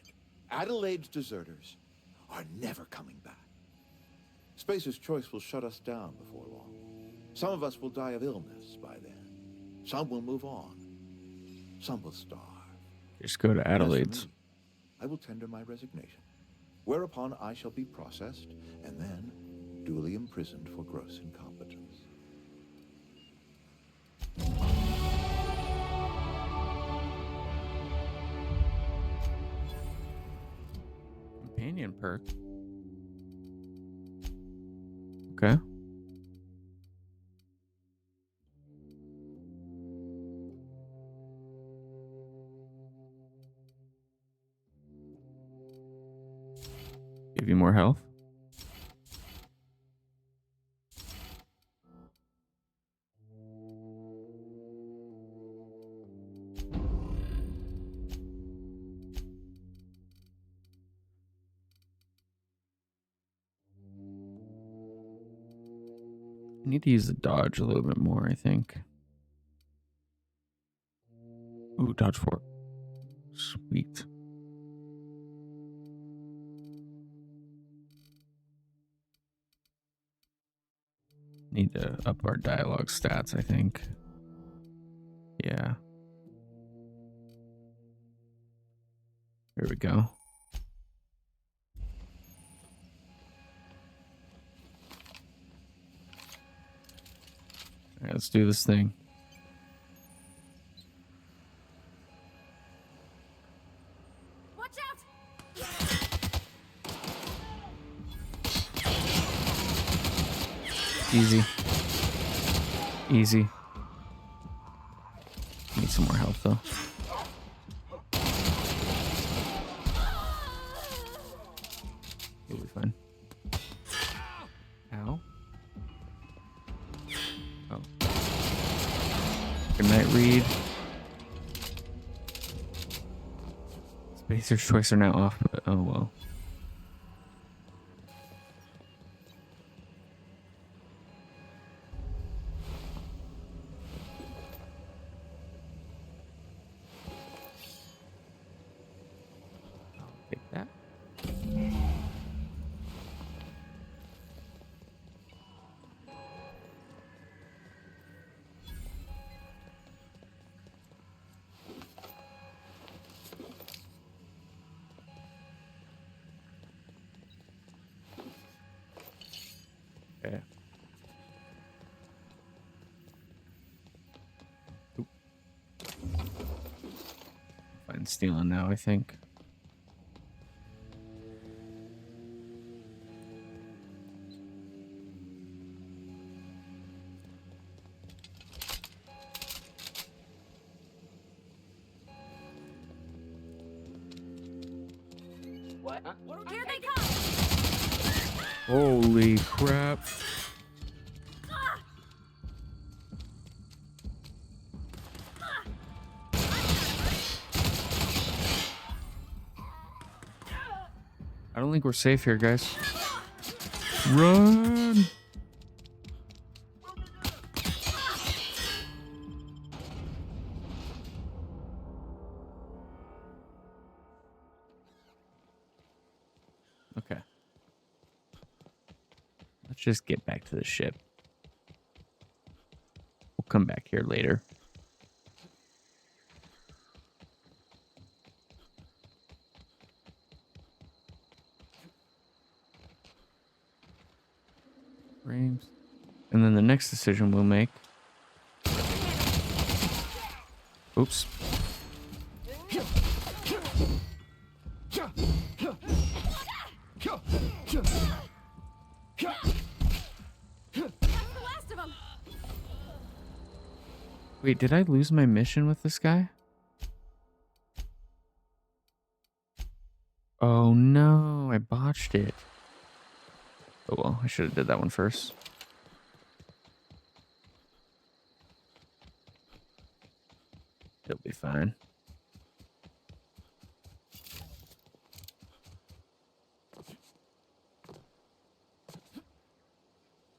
Adelaide's deserters are never coming back. Spacer's Choice will shut us down before long. Some of us will die of illness by then. Some will move on. Some will starve. Just go to As for Adelaide's. me, I will tender my resignation, whereupon I shall be processed and then duly imprisoned for gross incompetence. Companion perk. Okay. Give you more health. I need to use the dodge a little bit more, I think. Ooh, dodge 4. Sweet. Need to up our dialogue stats, I think. Yeah. There we go. All right, let's do this thing. Watch out! Easy. Easy. Need some more health though. You'll be fine. Ow. Oh. Good night, Reed. Spacer's Choice are now off, but oh well. Take that. Okay. Oop. Fine stealing now, I think. What? Huh? Here they come! Holy crap. I don't think we're safe here, guys. Run! Okay. Let's just get back to the ship. We'll come back here later. Frames. And then the next decision we'll make. Oops. The last of them! Wait, did I lose my mission with this guy? Oh no, I botched it. Oh well, I should have did that one first. He'll be fine.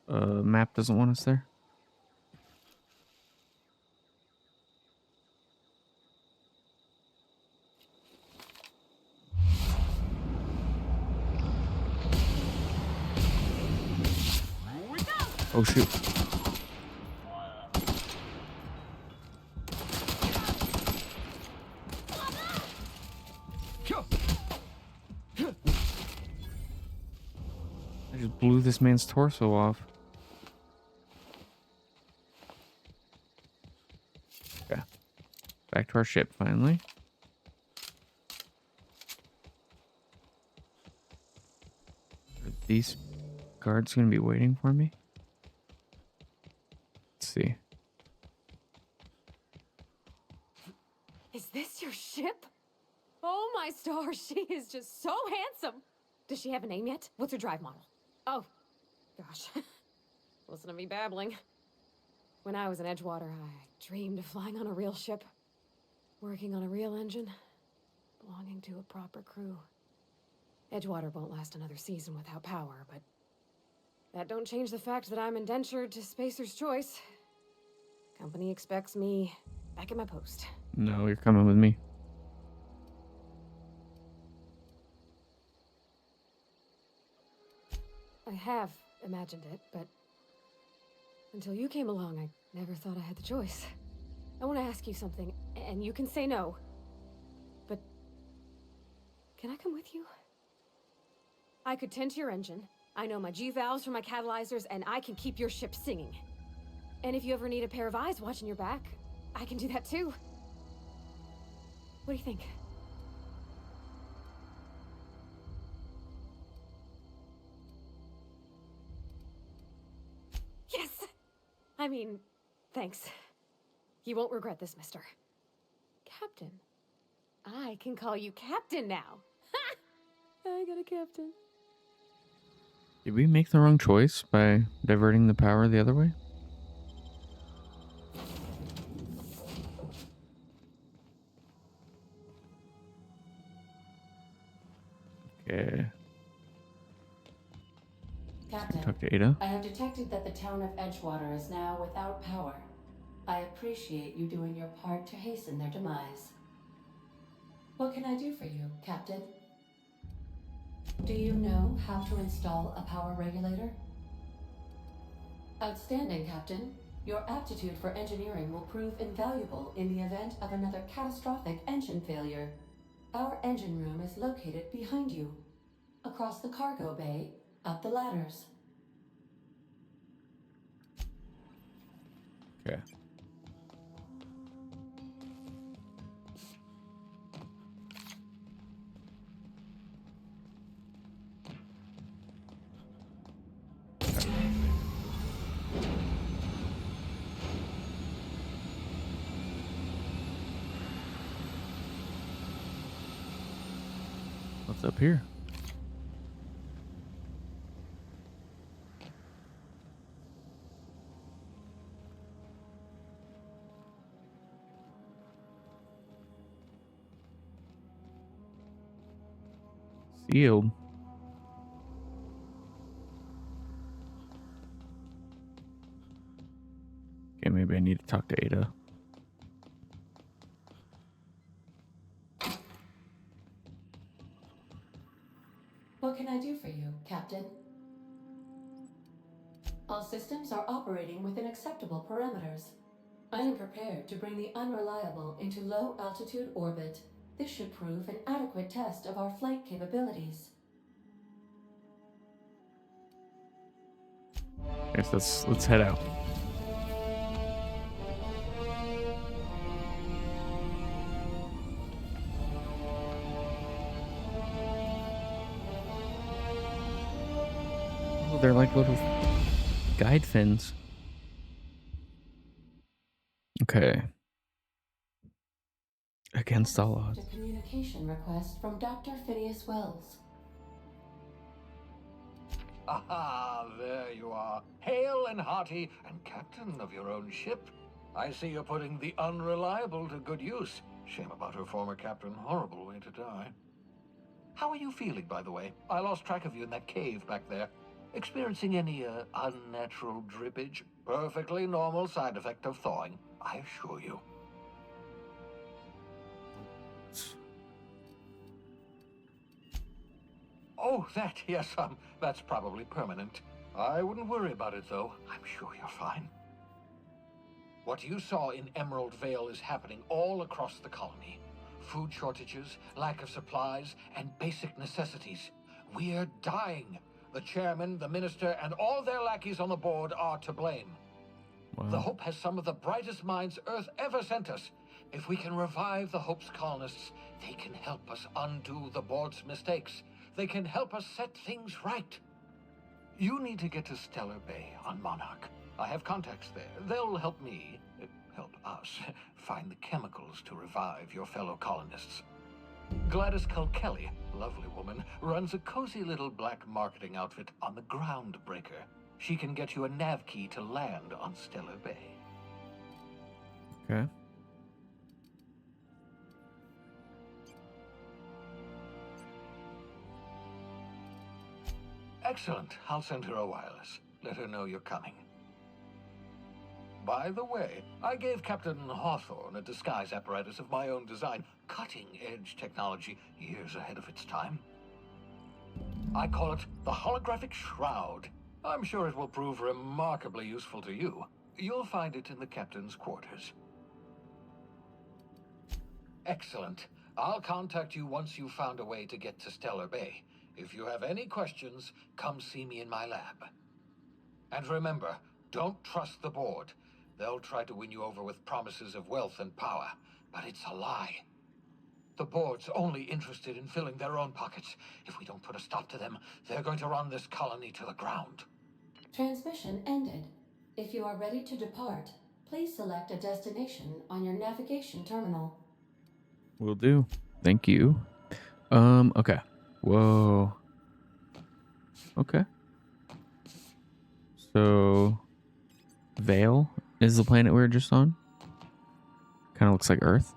Map doesn't want us there. Oh shoot. I just blew this man's torso off. Okay. Back to our ship finally. Are these guards gonna be waiting for me? Let's see. Is this your ship? Oh my stars, she is just so handsome. Does she have a name yet? What's her drive model? Oh, gosh. Listen to me babbling. When I was in Edgewater, I dreamed of flying on a real ship, working on a real engine, belonging to a proper crew. Edgewater won't last another season without power, but that don't change the fact that I'm indentured to Spacer's Choice. Company expects me back at my post. No, you're coming with me. I have imagined it, but until you came along, I never thought I had the choice. I want to ask you something, and you can say no. But can I come with you? I could tend to your engine. I know my G-valves for my catalyzers, and I can keep your ship singing. And if you ever need a pair of eyes watching your back, I can do that too. What do you think? Yes! I mean, thanks. You won't regret this, mister. Captain. I can call you Captain now. Ha! I got a captain. Did we make the wrong choice by diverting the power the other way? Okay. Captain, Talk to Ada. I have detected that the town of Edgewater is now without power. I appreciate you doing your part to hasten their demise. What can I do for you, Captain? Do you know how to install a power regulator? Outstanding, Captain. Your aptitude for engineering will prove invaluable in the event of another catastrophic engine failure. Our engine room is located behind you, across the cargo bay, up the ladders. Okay. What's up here? Sealed. Okay, maybe I need to talk to Ada. What can I do for you, Captain? All systems are operating within acceptable parameters. I am prepared to bring the unreliable into low-altitude orbit. This should prove an adequate test of our flight capabilities. Yes, let's head out. Oh, they're like little guide fins. Okay. Against all odds. A communication request from Dr. Phineas Wells. Ah, there you are, hale and hearty, and captain of your own ship. I see you're putting the unreliable to good use. Shame about her former captain. Horrible way to die. How are you feeling, by the way? I lost track of you in that cave back there. Experiencing any, unnatural drippage? Perfectly normal side effect of thawing, I assure you. Oh, that, yes, that's probably permanent. I wouldn't worry about it, though. I'm sure you're fine. What you saw in Emerald Vale is happening all across the colony. Food shortages, lack of supplies, and basic necessities. We're dying. The chairman, the minister, and all their lackeys on the board are to blame. Wow. The Hope has some of the brightest minds Earth ever sent us. If we can revive the Hope's colonists, they can help us undo the board's mistakes. They can help us set things right. You need to get to Stellar Bay on Monarch. I have contacts there. They'll help me, help us, find the chemicals to revive your fellow colonists. Gladys Culkelly, lovely woman, runs a cozy little black marketing outfit on the Groundbreaker. She can get you a nav key to land on Stellar Bay. Okay. Excellent. I'll send her a wireless. Let her know you're coming. By the way, I gave Captain Hawthorne a disguise apparatus of my own design. Cutting-edge technology, years ahead of its time. I call it the Holographic Shroud. I'm sure it will prove remarkably useful to you. You'll find it in the captain's quarters. Excellent. I'll contact you once you've found a way to get to Stellar Bay. If you have any questions, come see me in my lab. And remember, don't trust the board. They'll try to win you over with promises of wealth and power, but it's a lie. The board's only interested in filling their own pockets. If we don't put a stop to them, they're going to run this colony to the ground. Transmission ended. If you are ready to depart, please select a destination on your navigation terminal. Will do. Thank you. Okay. Whoa. Okay. So, Vale is the planet we were just on. Kind of looks like Earth.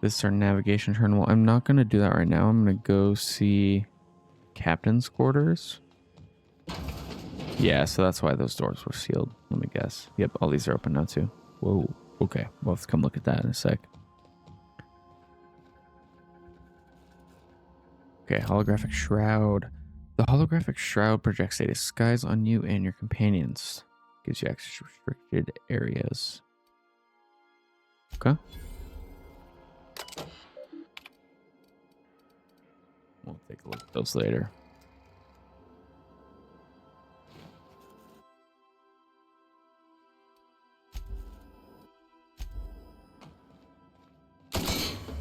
This is our navigation terminal. I'm not going to do that right now. I'm going to go see Captain's quarters. Yeah, so that's why those doors were sealed. Let me guess. Yep, all these are open now too. Whoa. Okay, we'll have to come look at that in a sec. Okay, holographic shroud. The holographic shroud projects a disguise on you and your companions. Gives you access to restricted areas. Okay. We'll take a look at those later.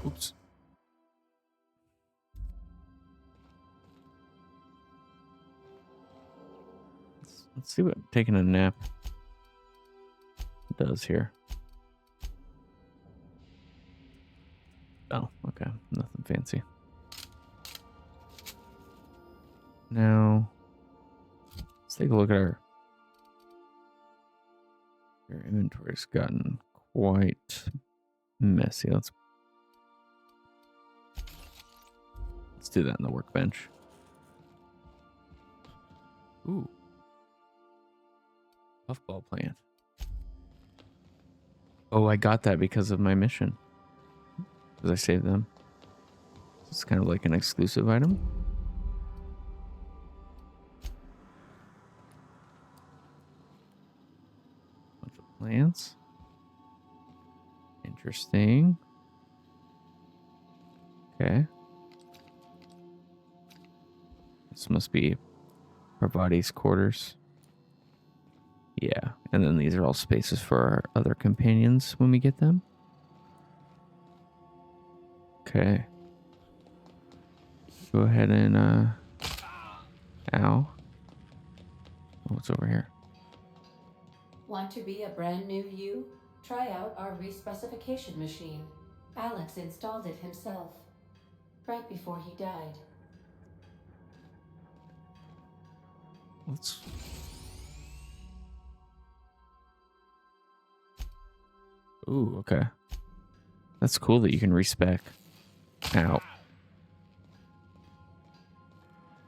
Oops. Let's see what taking a nap does here. Oh, okay. Nothing fancy. Now, let's take a look at our inventory's gotten quite messy. Let's do that in the workbench. Ooh. Puffball plant. Oh, I got that because of my mission. Because I saved them. It's kind of like an exclusive item. Bunch of plants. Interesting. Okay. This must be Parvati's quarters. Yeah, and then these are all spaces for our other companions when we get them. Okay. Go ahead and, ow. What's over here? Want to be a brand new you? Try out our respecification machine. Alex installed it himself, right before he died. Let's... Ooh, okay. That's cool that you can respec. Ow.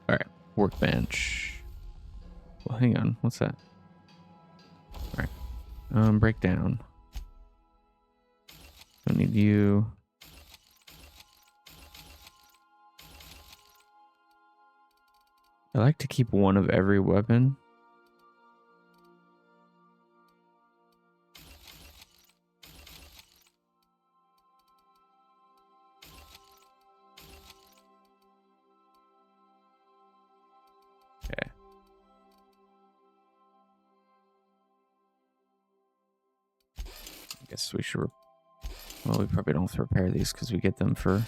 Alright, workbench. Well, hang on. What's that? Alright. Breakdown. Don't need you. I like to keep one of every weapon. Okay. I guess we should... Well, we probably don't have to repair these because we get them for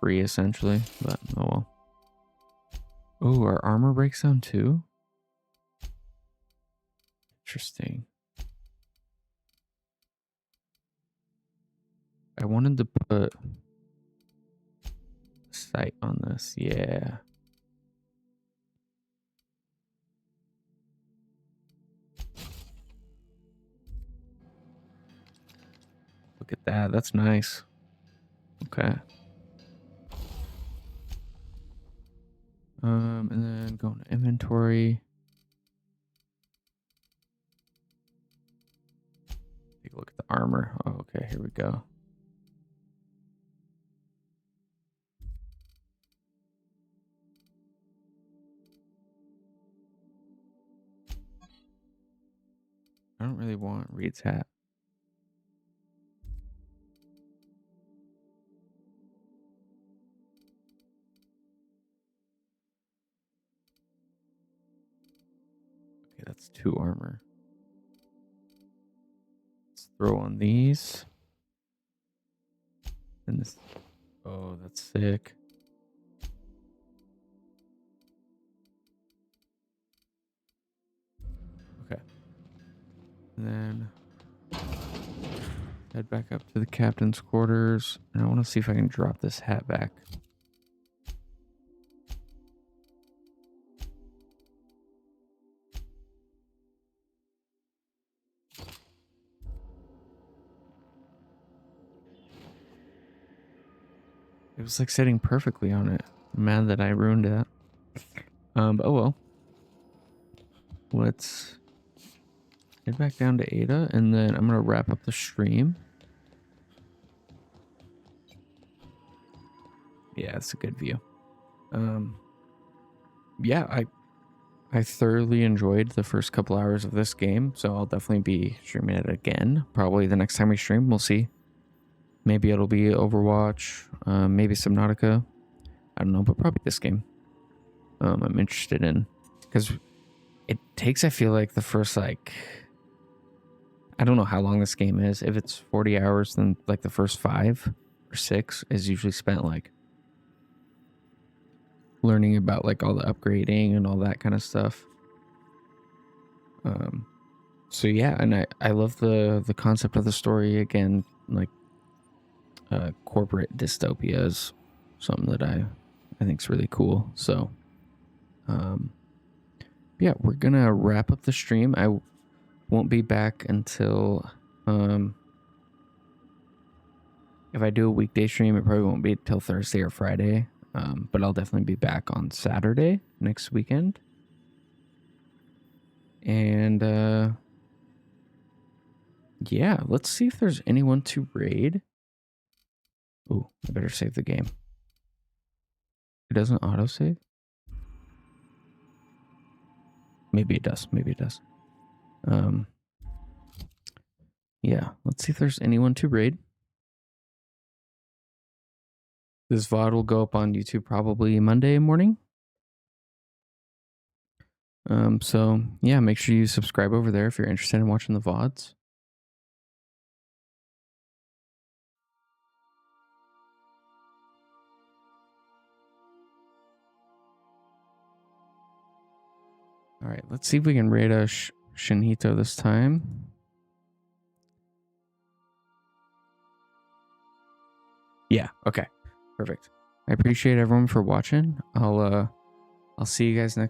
free, essentially. But, oh well. Oh, our armor breaks down too? Interesting. I wanted to put a sight on this. Yeah. Look at that. That's nice. Okay. And then go into inventory. Take a look at the armor. Oh, okay, here we go. I don't really want Reed's hat. Okay, that's 2 armor. Let's throw on these. And this. Oh, that's sick. Okay. And then head back up to the captain's quarters. And I want to see if I can drop this hat back. It was like sitting perfectly on it. I'm mad that I ruined that. But oh well. Let's head back down to Ada, and then I'm gonna wrap up the stream. Yeah, it's a good view. Yeah, I thoroughly enjoyed the first couple hours of this game, so I'll definitely be streaming it again. Probably the next time we stream, we'll see. Maybe it'll be Overwatch, maybe Subnautica. I don't know, but probably this game. I'm interested in, because it takes, I feel like, the first, like, I don't know how long this game is. If it's 40 hours, then like the first 5 or 6 is usually spent like learning about like all the upgrading and all that kind of stuff. So yeah, and I love the concept of the story. Again, like corporate dystopia is something that I think is really cool. So yeah, we're gonna wrap up the stream. I won't be back until if I do a weekday stream, it probably won't be till Thursday or Friday. But I'll definitely be back on Saturday next weekend. And yeah, let's see if there's anyone to raid. Ooh, I better save the game. It doesn't autosave? Maybe it does. Maybe it does. Yeah, let's see if there's anyone to raid. This VOD will go up on YouTube probably Monday morning. So yeah, make sure you subscribe over there if you're interested in watching the VODs. All right, let's see if we can raid a Shinhito this time. Yeah, okay. Perfect. I appreciate everyone for watching. I'll see you guys next